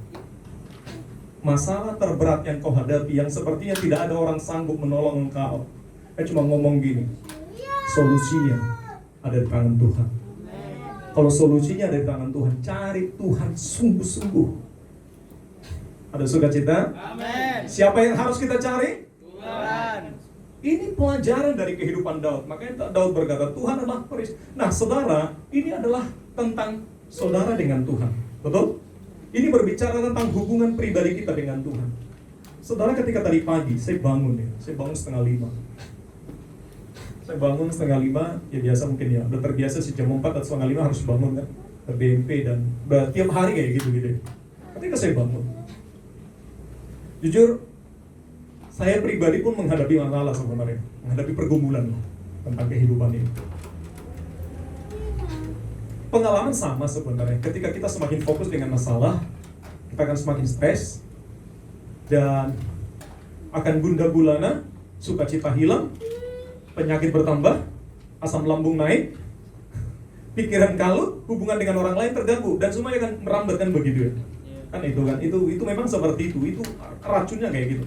Masalah terberat yang kau hadapi, yang sepertinya tidak ada orang sanggup menolong engkau. Saya cuma ngomong gini, solusinya ada di tangan Tuhan. Kalau solusinya ada di tangan Tuhan, cari Tuhan sungguh-sungguh. Ada sukacita? Amin. Siapa yang harus kita cari? Tuhan. Ini pelajaran dari kehidupan Daud. Makanya Daud berkata, Tuhan adalah perisai. Nah, saudara, ini adalah tentang saudara dengan Tuhan. Betul? Ini berbicara tentang hubungan pribadi kita dengan Tuhan. Saudara, ketika tadi pagi, saya bangun ya. Saya bangun 4:30. Saya bangun 4:30, ya biasa mungkin ya. Udah terbiasa sih jam 4 atau 4:30 harus bangun kan. BMP dan tiap hari kayak gitu-gitu. Ketika saya bangun, jujur, saya pribadi pun menghadapi masalah sebenarnya, menghadapi pergumulan tentang kehidupan ini. Pengalaman sama sebenarnya, ketika kita semakin fokus dengan masalah, kita akan semakin stres, dan akan gundah gulana, sukacita hilang, penyakit bertambah, asam lambung naik, pikiran kalut, hubungan dengan orang lain terganggu, dan semuanya akan merambat kan begitu ya. Kan itu memang seperti itu racunnya kayak gitu.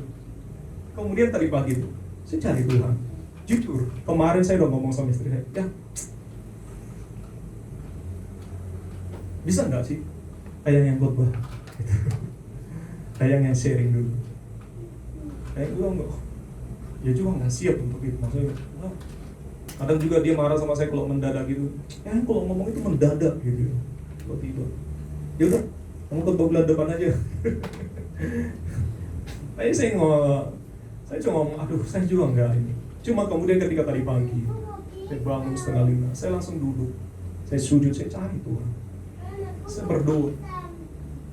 Kemudian tadi pagi itu, saya cari Tuhan. Jujur, kemarin saya udah ngomong sama istri saya, ya, bisa nggak sih kayak yang khotbah, kayak yang sharing dulu. Kayak gue nggak, ya juga nggak siap untuk itu. Maksudnya, nah, kadang juga dia marah sama saya kalau mendadak gitu. Ya kalau ngomong itu mendadak gitu, tiba-tiba. Ya udah, kamu khotbah bulan depan aja. Tapi saya cuma ngomong, aduh saya juga enggak ini. Cuma kemudian ketika tadi pagi, saya bangun 4:30, saya langsung duduk, saya sujud, saya cari Tuhan, saya berdoa,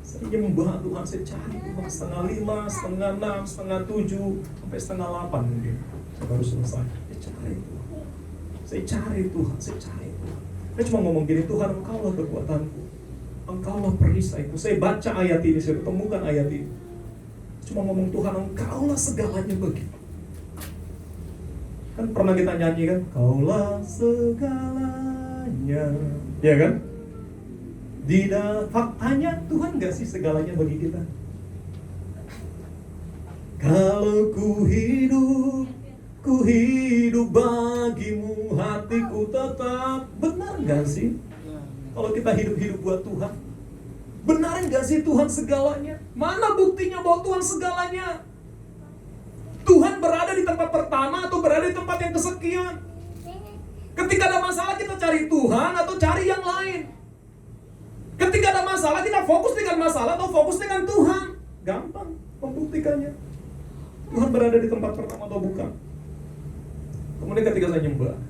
saya nyembah Tuhan, saya cari Tuhan 5:30, 5:30, 6:30, sampai 7:30 mungkin, saya baru selesai. Saya cari Tuhan, saya cari Tuhan, saya cari Tuhan. Saya cuma ngomong gini, Tuhan Engkaulah kekuatanku, Engkaulah perisaiku. Saya baca ayat ini, saya temukan ayat ini. Cuma ngomong Tuhan, Engkaulah segalanya begitu. Kan pernah kita nyanyi kan, Kaulah segalanya, ya kan? Faktanya Tuhan gak sih segalanya bagi kita? Kalau ku hidup bagimu, hatiku tetap. Benar gak sih? Kalau kita hidup buat Tuhan, benar nggak sih Tuhan segalanya? Mana buktinya bahwa Tuhan segalanya? Tuhan berada di tempat pertama atau berada di tempat yang kesekian? Ketika ada masalah kita cari Tuhan atau cari yang lain? Ketika ada masalah kita fokus dengan masalah atau fokus dengan Tuhan? Gampang membuktikannya. Tuhan berada di tempat pertama atau bukan? Kemudian ketika saya nyembah,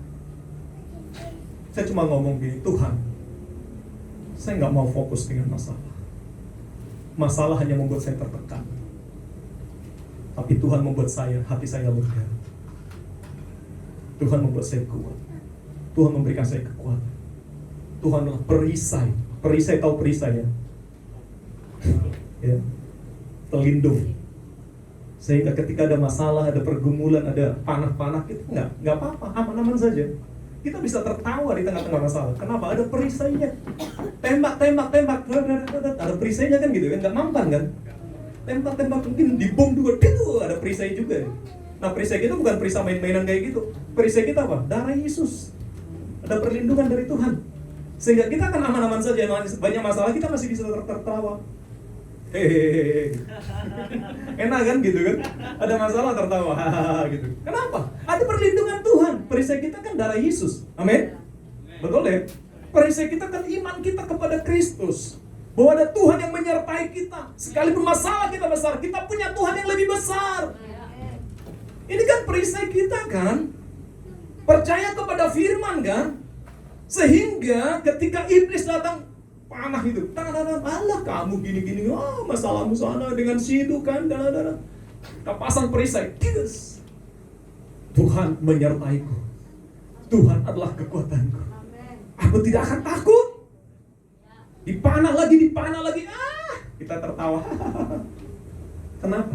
saya cuma ngomong gini, Tuhan, saya nggak mau fokus dengan masalah. Masalah hanya membuat saya tertekan. Tapi Tuhan membuat hati saya lega. Tuhan membuat saya kuat. Tuhan memberikan saya kekuatan. Tuhan adalah perisai. Perisai, tahu perisai ya? Ya. Pelindung. Sehingga ketika ada masalah, ada pergumulan, ada panah-panah, itu nggak apa-apa, aman-aman saja. Kita bisa tertawa di tengah-tengah masalah. Kenapa? Ada perisainya. Tembak. Ada perisainya kan gitu kan, nggak mampan kan? Tembak mungkin dibom juga, ada perisai juga. Nah perisai kita bukan perisai main-mainan kayak gitu. Perisai kita apa? Darah Yesus. Ada perlindungan dari Tuhan. Sehingga kita akan aman-aman saja. Banyak masalah kita masih bisa tertawa. Hehehe. Enak kan gitu kan? Ada masalah tertawa, gitu. Kenapa? Ada perlindungan Tuhan. Perisai kita kan darah Yesus. Amin. Betul ya? Perisai kita kan iman kita kepada Kristus. Bahwa ada Tuhan yang menyertai kita. Sekalipun masalah kita besar, kita punya Tuhan yang lebih besar. Ini kan perisai kita kan? Percaya kepada firman kan? Sehingga ketika iblis datang, panah itu, Allah kamu gini-gini, masalahmu sana dengan situ kan, kita pasang perisai, yes. Tuhan menyertaiku, Tuhan adalah kekuatanku, aku tidak akan takut. Dipanah lagi, kita tertawa. Kenapa?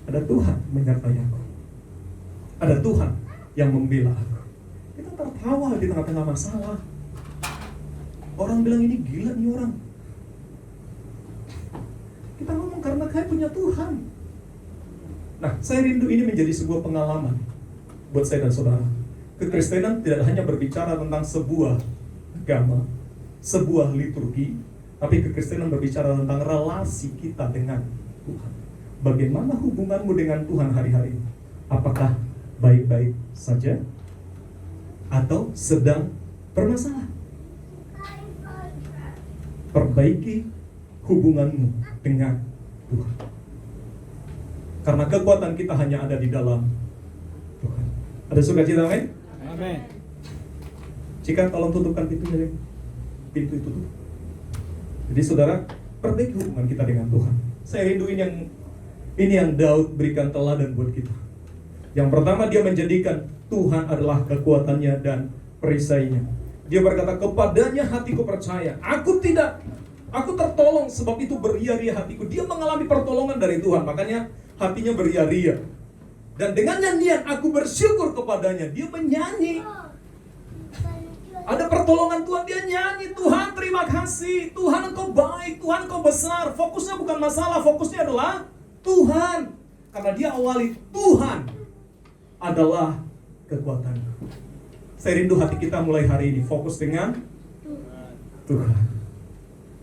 Ada Tuhan menyertai aku, ada Tuhan yang membela aku. Kita tertawa di tengah-tengah masalah. Orang bilang ini gila nih orang. Kita ngomong karena kaya punya Tuhan. Nah, saya rindu ini menjadi sebuah pengalaman buat saya dan saudara. Kekristenan tidak hanya berbicara tentang sebuah agama, sebuah liturgi, tapi kekristenan berbicara tentang relasi kita dengan Tuhan. Bagaimana hubunganmu dengan Tuhan hari-hari ini? Apakah baik-baik saja atau sedang bermasalah. Perbaiki hubunganmu dengan Tuhan. Karena kekuatan kita hanya ada di dalam Tuhan. Ada sukacita, amin? Amin. Jika tolong tutupkan pintunya, pintu itu tutup. Jadi saudara, perbaiki hubungan kita dengan Tuhan. Saya rinduin ini yang Daud berikan teladan buat kita. Yang pertama, dia menjadikan Tuhan adalah kekuatannya dan perisainya. Dia berkata, kepadanya hatiku percaya. Aku tertolong, sebab itu beria-ria hatiku. Dia mengalami pertolongan dari Tuhan, makanya hatinya beria-ria. Dan dengan nyanyian, aku bersyukur kepadanya. Dia menyanyi. Ada pertolongan Tuhan, dia nyanyi. Tuhan terima kasih, Tuhan engkau baik, Tuhan engkau besar. Fokusnya bukan masalah, fokusnya adalah Tuhan. Karena dia awali, Tuhan adalah kekuatanku. Saya rindu hati kita mulai hari ini fokus dengan Tuhan.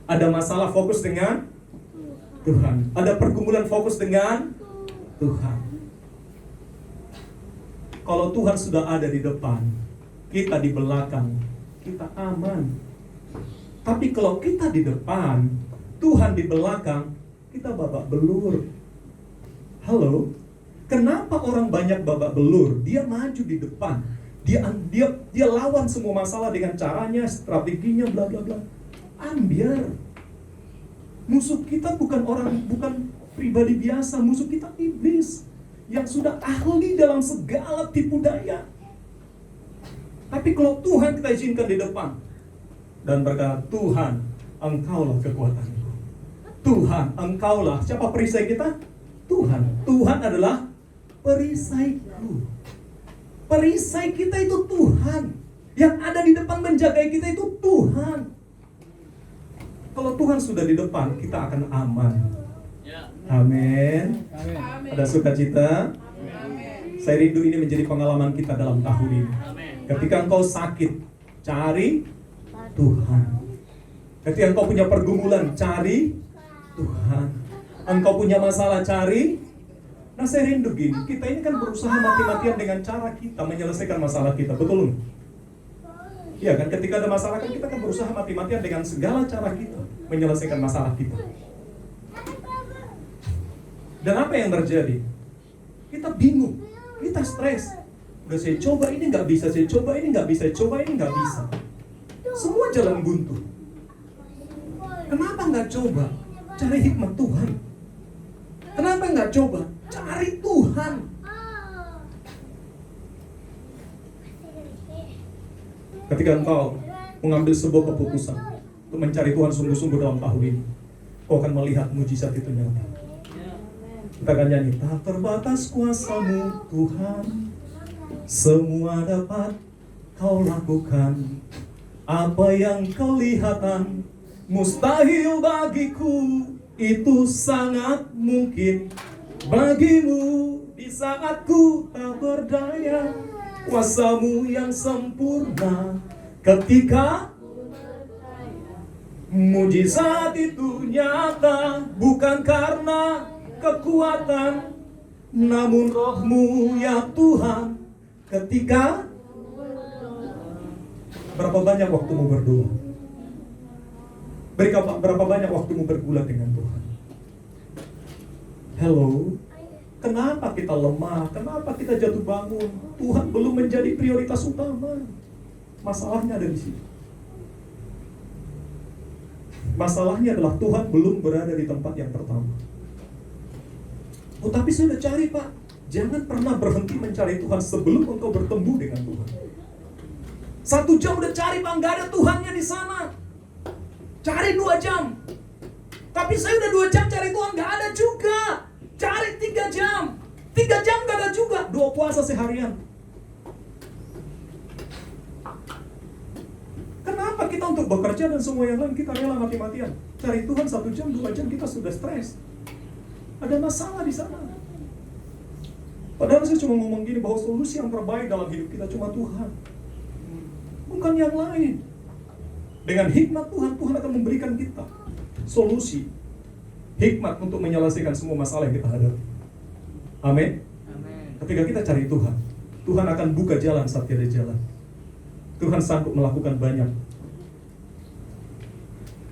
Ada masalah, fokus dengan Tuhan. Ada pergumulan, fokus dengan Tuhan. Kalau Tuhan sudah ada di depan, kita di belakang, kita aman. Tapi kalau kita di depan, Tuhan di belakang, kita babak belur. Halo? Kenapa orang banyak babak belur? Dia maju di depan. Dia lawan semua masalah dengan caranya, strateginya, bla bla bla. Ambiar. Musuh kita bukan pribadi biasa, musuh kita iblis yang sudah ahli dalam segala tipu daya. Tapi kalau Tuhan kita izinkan di depan dan berkata, Tuhan, engkaulah kekuatanku. Tuhan, engkaulah, siapa perisai kita? Tuhan. Tuhan adalah perisaiku. Perisai kita itu Tuhan. Yang ada di depan menjaga kita itu Tuhan. Kalau Tuhan sudah di depan, kita akan aman. Amin. Ada sukacita. Saya rindu ini menjadi pengalaman kita dalam tahun ini. Ketika engkau sakit, cari Tuhan. Ketika engkau punya pergumulan, cari Tuhan. Engkau punya masalah, cari. Nah, saya rindu gini, kita ini kan berusaha mati-matian dengan cara kita menyelesaikan masalah kita, betul nggak? Iya kan, ketika ada masalah kan kita kan berusaha mati-matian dengan segala cara kita menyelesaikan masalah kita. Dan apa yang terjadi? Kita bingung, kita stres. Udah saya coba ini nggak bisa, saya coba ini nggak bisa, coba ini nggak bisa. Semua jalan buntu. Kenapa nggak coba cari hikmat Tuhan? Kenapa nggak coba cari Tuhan? Ketika engkau mengambil sebuah keputusan untuk mencari Tuhan sungguh-sungguh dalam tahun ini, kau akan melihat mujizat itu nyata. Kita akan nyanyi, tak terbatas kuasa-Mu Tuhan, semua dapat Kau lakukan. Apa yang kelihatan mustahil bagiku, itu sangat mungkin bagimu. Di saat ku tak berdaya, kuasa-Mu yang sempurna. Ketika mujizat itu nyata, bukan karena kekuatan, namun Roh-Mu ya Tuhan. Ketika berapa banyak waktumu berdoa? Berapa banyak waktumu bergulat dengan Tuhan? Hello? Kenapa kita lemah? Kenapa kita jatuh bangun? Tuhan belum menjadi prioritas utama. Masalahnya ada di sini. Masalahnya adalah Tuhan belum berada di tempat yang pertama. Oh, tapi saya udah cari, Pak. Jangan pernah berhenti mencari Tuhan sebelum engkau bertemu dengan Tuhan. 1 jam udah cari, Pak, nggak ada Tuhannya di sana. Cari 2 jam. Tapi saya udah 2 jam cari Tuhan, nggak ada juga. Cari 3 jam. 3 jam nggak ada juga. 2 puasa seharian. Kenapa kita untuk bekerja dan semua yang lain kita rela mati-matian? Cari Tuhan 1 jam, 2 jam kita sudah stres. Ada masalah di sana. Padahal saya cuma ngomong gini, bahwa solusi yang terbaik dalam hidup kita cuma Tuhan, bukan yang lain. Dengan hikmat Tuhan, Tuhan akan memberikan kita solusi, hikmat untuk menyelesaikan semua masalah yang kita hadapi. Amin. Ketika kita cari Tuhan, Tuhan akan buka jalan saat tiada jalan. Tuhan sanggup melakukan banyak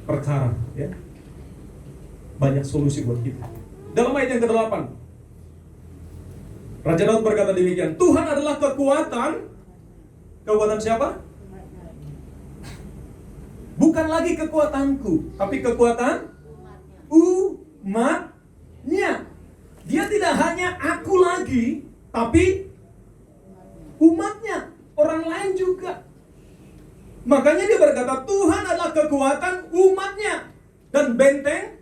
perkara, ya. Banyak solusi buat kita. Dalam ayat yang ke-8, Raja Daud berkata demikian, Tuhan adalah kekuatan. Kekuatan siapa? Bukan lagi kekuatanku, tapi kekuatan umatnya. Dia tidak hanya aku lagi, tapi umatnya, orang lain juga. Makanya dia berkata, Tuhan adalah kekuatan umatnya dan benteng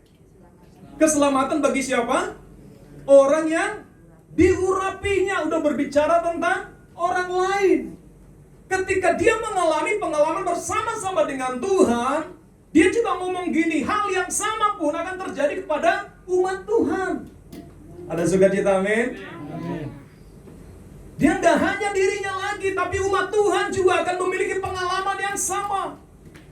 keselamatan bagi siapa? Orang yang diurapinya. Udah berbicara tentang orang lain. Ketika dia mengalami pengalaman bersama-sama dengan Tuhan, dia juga ngomong gini, hal yang sama pun akan terjadi kepada umat Tuhan. Ada sukacita, amin? Dia tidak hanya dirinya lagi, tapi umat Tuhan juga akan memiliki pengalaman yang sama.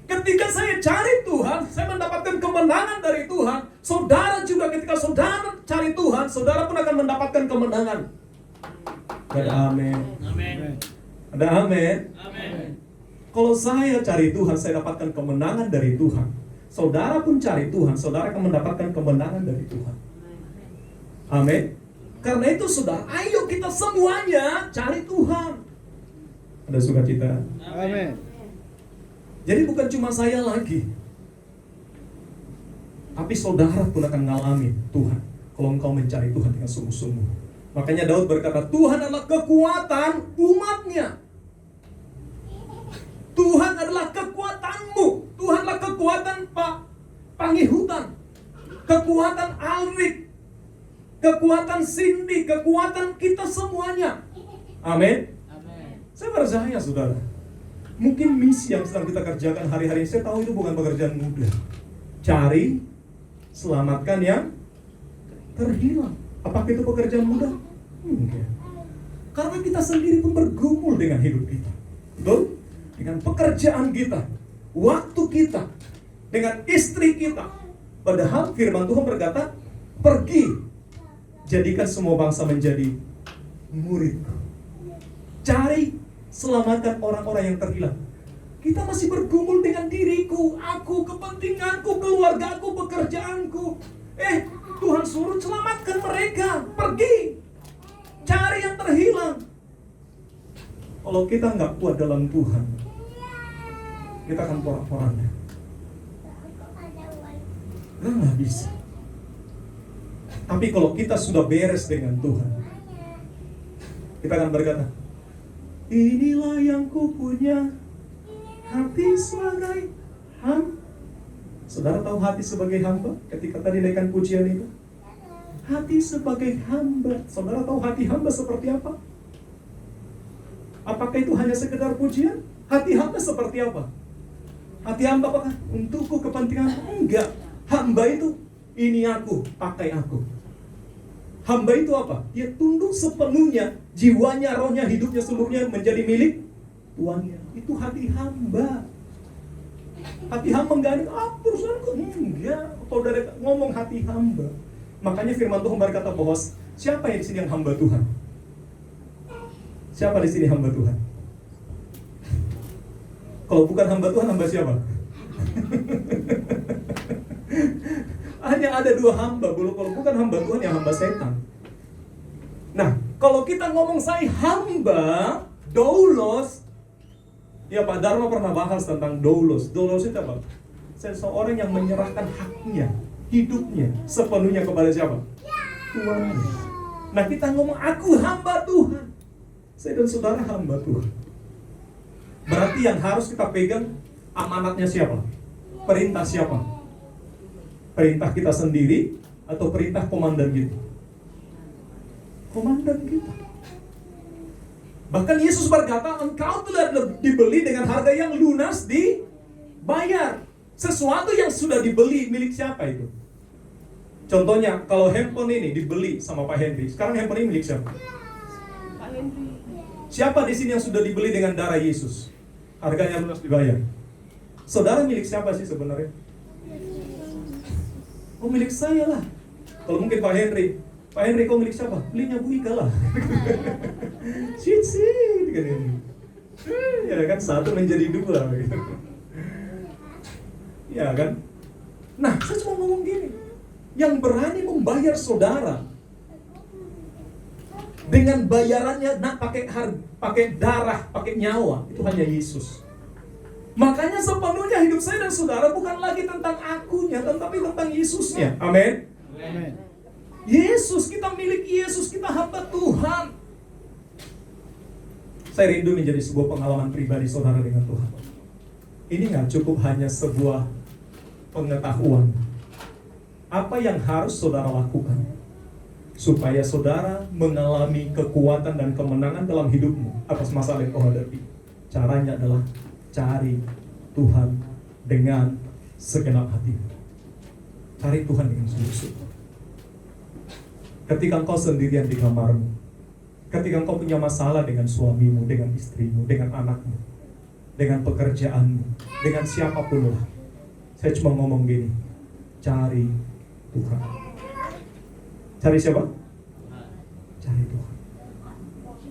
Ketika saya cari Tuhan, saya mendapatkan kemenangan dari Tuhan. Saudara juga ketika saudara cari Tuhan, saudara pun akan mendapatkan kemenangan. Ada amin. Ada amin. Kalau saya cari Tuhan, saya dapatkan kemenangan dari Tuhan. Saudara pun cari Tuhan, saudara akan mendapatkan kemenangan dari Tuhan. Amin. Karena itu saudara, ayo kita semuanya cari Tuhan. Ada sukacita. Amin. Jadi bukan cuma saya lagi, tapi saudara pun akan mengalami Tuhan kalau engkau mencari Tuhan dengan sungguh-sungguh. Makanya Daud berkata, Tuhan adalah kekuatan umatnya. Tuhan adalah kekuatanmu. Tuhan adalah kekuatan Pak Pangihutan, kekuatan Alrik, kekuatan Cindy, kekuatan kita semuanya. Amin. Saya percaya saudara, mungkin misi yang sedang kita kerjakan hari-hari ini, saya tahu itu bukan pekerjaan mudah. Cari, selamatkan yang terhilang. Apakah itu pekerjaan mudah? Enggak. Karena kita sendiri pun bergumul dengan hidup kita. Betul? Dengan pekerjaan kita, waktu kita, dengan istri kita. Padahal firman Tuhan berkata, pergi, jadikan semua bangsa menjadi murid. Cari, selamatkan orang-orang yang terhilang. Kita masih bergumul dengan diriku, aku, kepentinganku, keluargaku, pekerjaanku. Tuhan suruh selamatkan mereka. Pergi, cari yang terhilang. Kalau kita nggak kuat dalam Tuhan, kita akan porak-poranda. Nggak bisa. Tapi kalau kita sudah beres dengan Tuhan, kita akan berkata, inilah yang kupunya, hati sebagai hamba. Saudara tahu hati sebagai hamba? Ketika tadi naikkan pujian itu, hati sebagai hamba. Saudara tahu hati hamba seperti apa? Apakah itu hanya sekedar pujian? Hati hamba seperti apa? Hati hamba apakah untukku, kepentingan? Enggak. Hamba itu, ini aku, pakai aku. Hamba itu apa? Dia tunduk sepenuhnya, jiwanya, rohnya, hidupnya, seluruhnya menjadi milik tuannya. Itu hati hamba. Hati hamba enggak ada, perusahaanku enggak. Kalau udah ngomong hati hamba, makanya firman Tuhan berkata bahwa siapa yang di sini yang hamba Tuhan? Siapa di sini hamba Tuhan? Kalau bukan hamba Tuhan, hamba siapa? Hanya ada dua hamba. Kalau bukan hamba Tuhan, yang hamba setan. Nah, kalau kita ngomong saya hamba, doulos, ya Pak Dharma pernah bahas tentang doulos. Doulos itu apa? Seseorang yang menyerahkan haknya, hidupnya sepenuhnya kepada siapa? Tuhan. Nah, kita ngomong aku hamba Tuhan. Saya dan saudara hamba Tuhan. Berarti yang harus kita pegang amanatnya siapa? Perintah siapa? Perintah kita sendiri atau perintah komandan kita? Komandan kita. Bahkan Yesus berkata, engkau telah dibeli dengan harga yang lunas dibayar. Sesuatu yang sudah dibeli milik siapa itu? Contohnya, kalau handphone ini dibeli sama Pak Henry, sekarang handphone ini milik siapa? Pak Henry. Siapa di sini yang sudah dibeli dengan darah Yesus? Harganya lunas dibayar. Saudara milik siapa sih sebenarnya? Oh, milik saya lah. Kalau mungkin Pak Henry, kau milik siapa? Belinya Bu Ika lah. Shit kan ini. Ya kan, satu menjadi dua gitu. Ya kan? Nah, saya cuma ngomong gini. Yang berani membayar saudara dengan bayarannya pakai darah, pakai nyawa, itu hanya Yesus. Makanya sepenuhnya hidup saya dan saudara bukan lagi tentang akunya, tetapi tentang Yesusnya. Amin. Amin. Yesus, kita milik Yesus, kita hamba Tuhan. Saya rindu menjadi sebuah pengalaman pribadi saudara dengan Tuhan. Ini nggak cukup hanya sebuah pengetahuan. Apa yang harus saudara lakukan supaya saudara mengalami kekuatan dan kemenangan dalam hidupmu atas masalah yang kau hadapi? Caranya adalah cari Tuhan dengan segenap hati. Cari Tuhan dengan sungguh-sungguh. Ketika engkau sendirian di kamarmu, ketika engkau punya masalah dengan suamimu, dengan istrimu, dengan anakmu, dengan pekerjaanmu, dengan siapapun lah, saya cuma ngomong gini, cari Tuhan. Cari siapa? Cari Tuhan.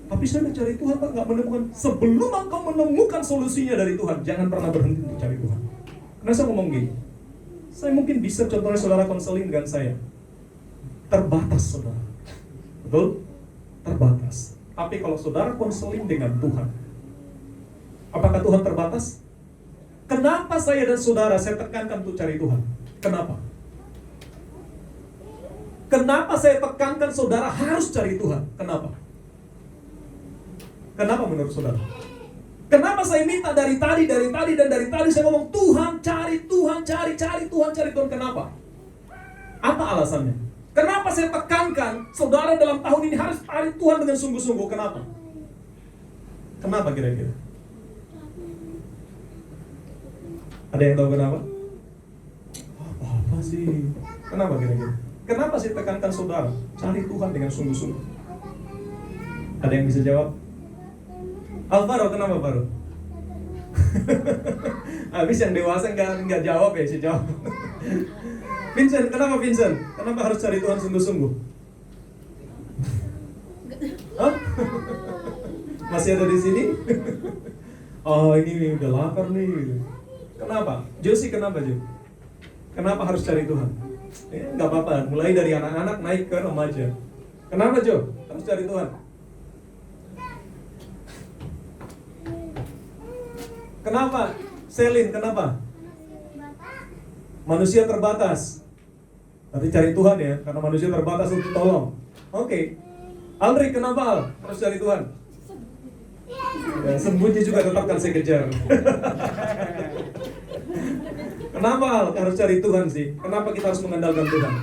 Tapi saya udah cari Tuhan, Pak, gak menemukan. Sebelum engkau menemukan solusinya dari Tuhan, jangan pernah berhenti untuk cari Tuhan. Karena saya ngomong gini, saya mungkin bisa contohnya saudara konseling dengan saya. Terbatas saudara. Betul? Terbatas. Tapi kalau saudara konseling dengan Tuhan, apakah Tuhan terbatas? Kenapa saya dan saudara saya tekankan untuk cari Tuhan? Kenapa? Kenapa saya tekankan saudara harus cari Tuhan? Kenapa? Kenapa menurut saudara? Kenapa saya minta dari tadi saya ngomong Tuhan, cari Tuhan, cari Tuhan. Kenapa? Apa alasannya? Kenapa saya tekankan saudara dalam tahun ini harus cari Tuhan dengan sungguh-sungguh? Kenapa? Kenapa kira-kira? Ada yang tahu kenapa? Apa sih? Kenapa kira-kira? Kenapa saya tekankan saudara cari Tuhan dengan sungguh-sungguh? Ada yang bisa jawab? Alvaro, kenapa Alvaro? Habis yang dewasa nggak jawab ya, si jawab. Vincent, kenapa Vincent? Kenapa harus cari Tuhan sungguh-sungguh? Hah? Masih ada di sini? Oh, ini udah lapar nih. Kenapa? Josie, kenapa Jo? Kenapa harus cari Tuhan? Nggak apa-apa, mulai dari anak-anak naik ke remaja. Kenapa Jo? Harus cari Tuhan. Kenapa? Selin, kenapa? Manusia terbatas. Nanti cari Tuhan ya, karena manusia terbatas untuk tolong. Oke. Aldri, kenapa Al? Harus cari Tuhan. Ya, sembunyi juga tetap kan saya kejar. Kenapa Al? Harus cari Tuhan sih? Kenapa kita harus mengandalkan Tuhan?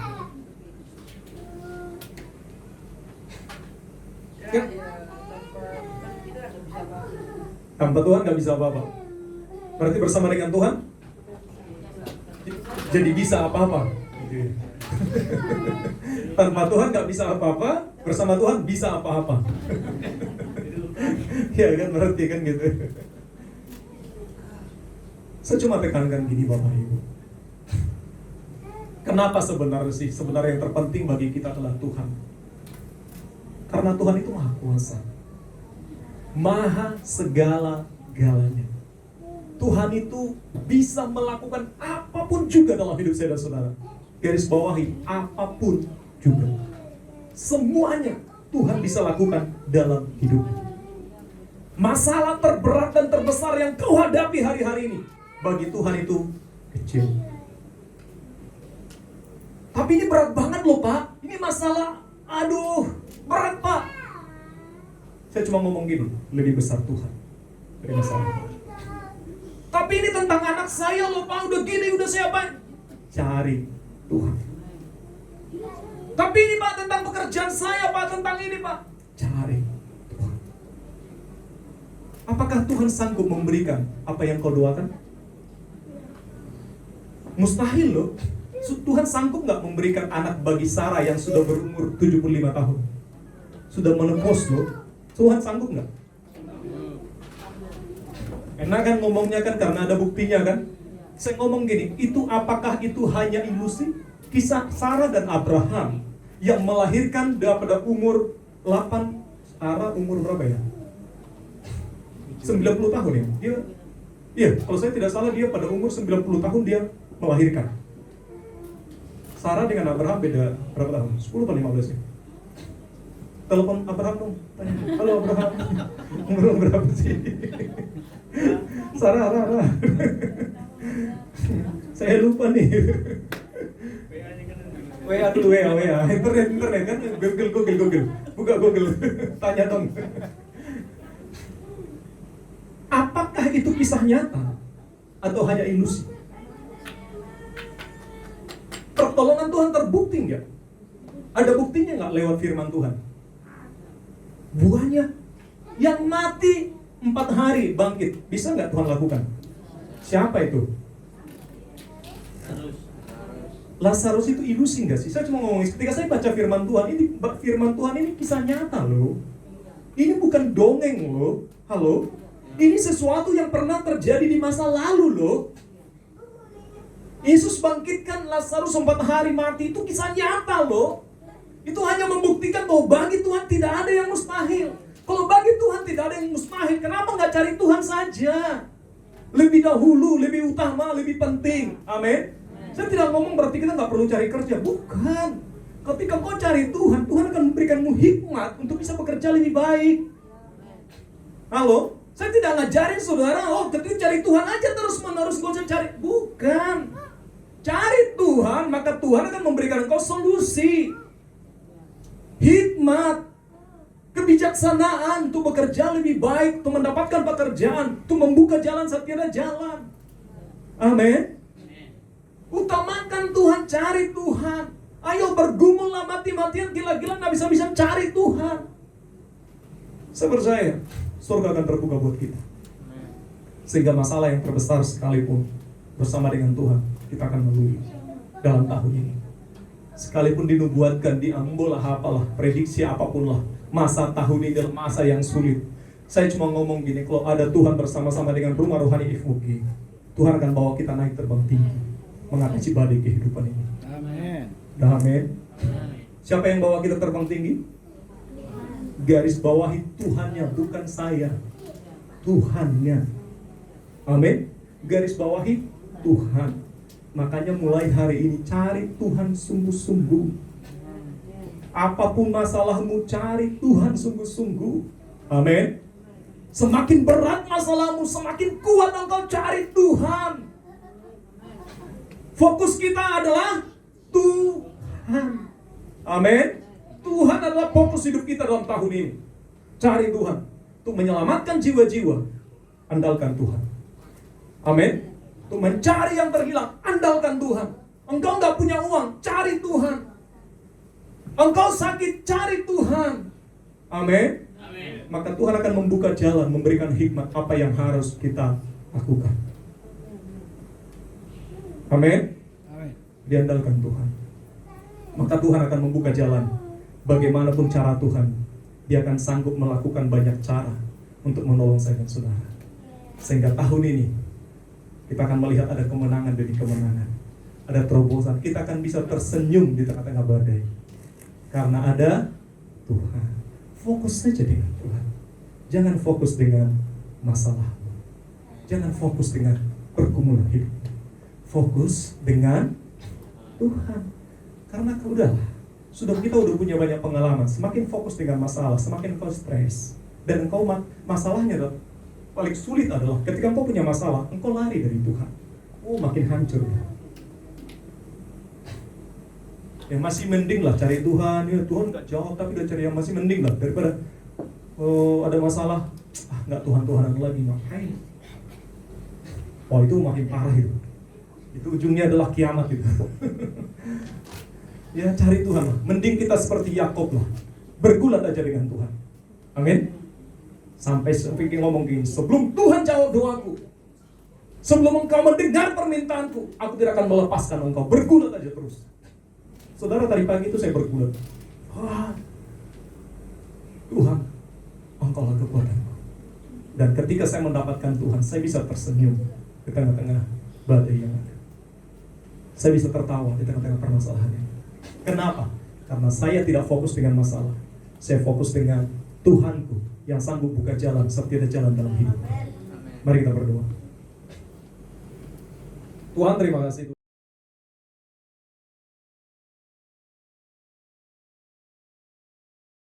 Tanpa Tuhan gak bisa apa-apa. Berarti bersama dengan Tuhan jadi bisa apa-apa. Tanpa Tuhan gak bisa apa-apa, bersama Tuhan bisa apa-apa. Ya kan, berarti kan gitu. Saya cuma tekankan gini Bapak Ibu. Kenapa sebenarnya yang terpenting bagi kita adalah Tuhan. Karena Tuhan itu Maha Kuasa, Maha segala-galanya. Tuhan itu bisa melakukan apapun juga dalam hidup saya dan saudara. Garis bawahi, apapun juga. Semuanya Tuhan bisa lakukan dalam hidup. Masalah terberat dan terbesar yang kau hadapi hari-hari ini, bagi Tuhan itu kecil. Tapi ini berat banget loh Pak. Ini masalah, aduh, berat Pak. Saya cuma ngomong gini, lebih besar Tuhan dari masalah. Tapi ini tentang anak saya loh Pak, udah gini, udah saya apa? Cari Tuhan. Tapi ini Pak tentang pekerjaan saya Pak, tentang ini Pak. Cari Tuhan. Apakah Tuhan sanggup memberikan apa yang kau doakan? Mustahil loh. Tuhan sanggup gak memberikan anak bagi Sarah yang sudah berumur 75 tahun? Sudah menepus loh. Tuhan sanggup gak? Enak kan ngomongnya kan karena ada buktinya kan. Saya ngomong gini, apakah itu hanya ilusi? Kisah Sarah dan Abraham yang melahirkan pada umur 8, Sarah umur berapa ya? 90 tahun ya. Iya, kalau saya tidak salah dia pada umur 90 tahun dia melahirkan. Sarah dengan Abraham beda berapa tahun? 10 atau 15 ya? Telepon Abraham dong, tanya, halo Abraham, umur berapa sih? Sarah. Saya lupa nih. WA dulu, WA. Internet kan, Google. Buka Google, tanya dong. Apakah itu kisah nyata atau hanya ilusi? Pertolongan Tuhan terbukti nggak? Ada buktinya nggak lewat firman Tuhan? Buahnya yang mati 4 hari bangkit, bisa nggak Tuhan lakukan? Siapa itu? Lazarus itu ilusi nggak sih? Saya cuma ngomong, ketika saya baca firman Tuhan ini kisah nyata loh. Ini bukan dongeng loh. Halo? Ini sesuatu yang pernah terjadi di masa lalu loh. Yesus bangkitkan Lazarus 4 hari mati, itu kisah nyata loh. Itu hanya membuktikan bahwa bagi Tuhan tidak ada yang mustahil. Kalau bagi Tuhan tidak ada yang mustahil, kenapa nggak cari Tuhan saja? Lebih dahulu, lebih utama, lebih penting. Amin. Saya tidak ngomong berarti kita nggak perlu cari kerja. Bukan. Ketika kau cari Tuhan, Tuhan akan memberikanmu hikmat untuk bisa bekerja lebih baik. Halo? Saya tidak ngajarin saudara, ketika cari Tuhan aja terus-menerus, gak usah cari. Bukan. Cari Tuhan, maka Tuhan akan memberikan kau solusi. Hikmat. Kebijaksanaan untuk bekerja lebih baik, untuk mendapatkan pekerjaan, untuk membuka jalan saat tiada jalan. Amin. Utamakan Tuhan, cari Tuhan. Ayo bergumullah mati-matian, gila-gila gak bisa-bisa cari Tuhan. Saya percaya surga akan terbuka buat kita. Sehingga masalah yang terbesar sekalipun bersama dengan Tuhan kita akan melalui dalam tahun ini. Sekalipun dinubuatkan, diambil apalah, prediksi apapun lah, masa tahun ini adalah masa yang sulit. Saya cuma ngomong gini, kalau ada Tuhan bersama-sama dengan rumah rohani IFUG, Tuhan akan bawa kita naik terbang tinggi, mengatasi badai kehidupan ini. Amin. Amin. Siapa yang bawa kita terbang tinggi? Garis bawahi Tuhannya, bukan saya. Tuhannya. Amin. Garis bawahi Tuhan. Makanya mulai hari ini cari Tuhan sungguh-sungguh. Apapun masalahmu, cari Tuhan sungguh-sungguh. Amin. Semakin berat masalahmu, semakin kuat engkau cari Tuhan. Fokus kita adalah Tuhan. Amin. Tuhan adalah fokus hidup kita dalam tahun ini. Cari Tuhan. Untuk menyelamatkan jiwa-jiwa, andalkan Tuhan. Amin. Untuk mencari yang terhilang, andalkan Tuhan. Engkau nggak punya uang, cari Tuhan. Engkau sakit, cari Tuhan. Amin. Maka Tuhan akan membuka jalan, memberikan hikmat apa yang harus kita lakukan. Amin. Diandalkan Tuhan. Maka Tuhan akan membuka jalan. Bagaimanapun cara Tuhan, Dia akan sanggup melakukan banyak cara untuk menolong saya dan saudara. Sehingga tahun ini kita akan melihat ada kemenangan demi kemenangan, ada terobosan. Kita akan bisa tersenyum di tengah-tengah badai karena ada Tuhan. Fokus saja dengan Tuhan. Jangan fokus dengan masalah. Jangan fokus dengan pergumulan hidup. Fokus dengan Tuhan. Karena kita udah punya banyak pengalaman. Semakin fokus dengan masalah, semakin engkau stres. Dan engkau masalahnya adalah paling sulit adalah ketika engkau punya masalah, engkau lari dari Tuhan. Makin hancur. Ya masih mending lah cari Tuhan. Ya Tuhan nggak jawab, tapi udah cari yang masih mending lah daripada ada masalah. Nggak Tuhan-Tuhanan lagi, ngapain? Itu makin parah itu. Itu ujungnya adalah kiamat itu. Ya cari Tuhan lah. Mending kita seperti Yakob lah, bergulat aja dengan Tuhan. Amin. Sampai pikir ngomong gini, sebelum Tuhan jawab doaku, sebelum engkau mendengar permintaanku, aku tidak akan melepaskan engkau. Bergulat aja terus. Saudara, tadi pagi itu saya bergulat. Tuhan, engkau lah kekuatanku. Dan ketika saya mendapatkan Tuhan, saya bisa tersenyum di tengah-tengah badai yang ada. Saya bisa tertawa di tengah-tengah permasalahannya. Kenapa? Karena saya tidak fokus dengan masalah. Saya fokus dengan Tuhanku yang sanggup buka jalan setiap jalan dalam hidup. Mari kita berdoa. Tuhan, terima kasih.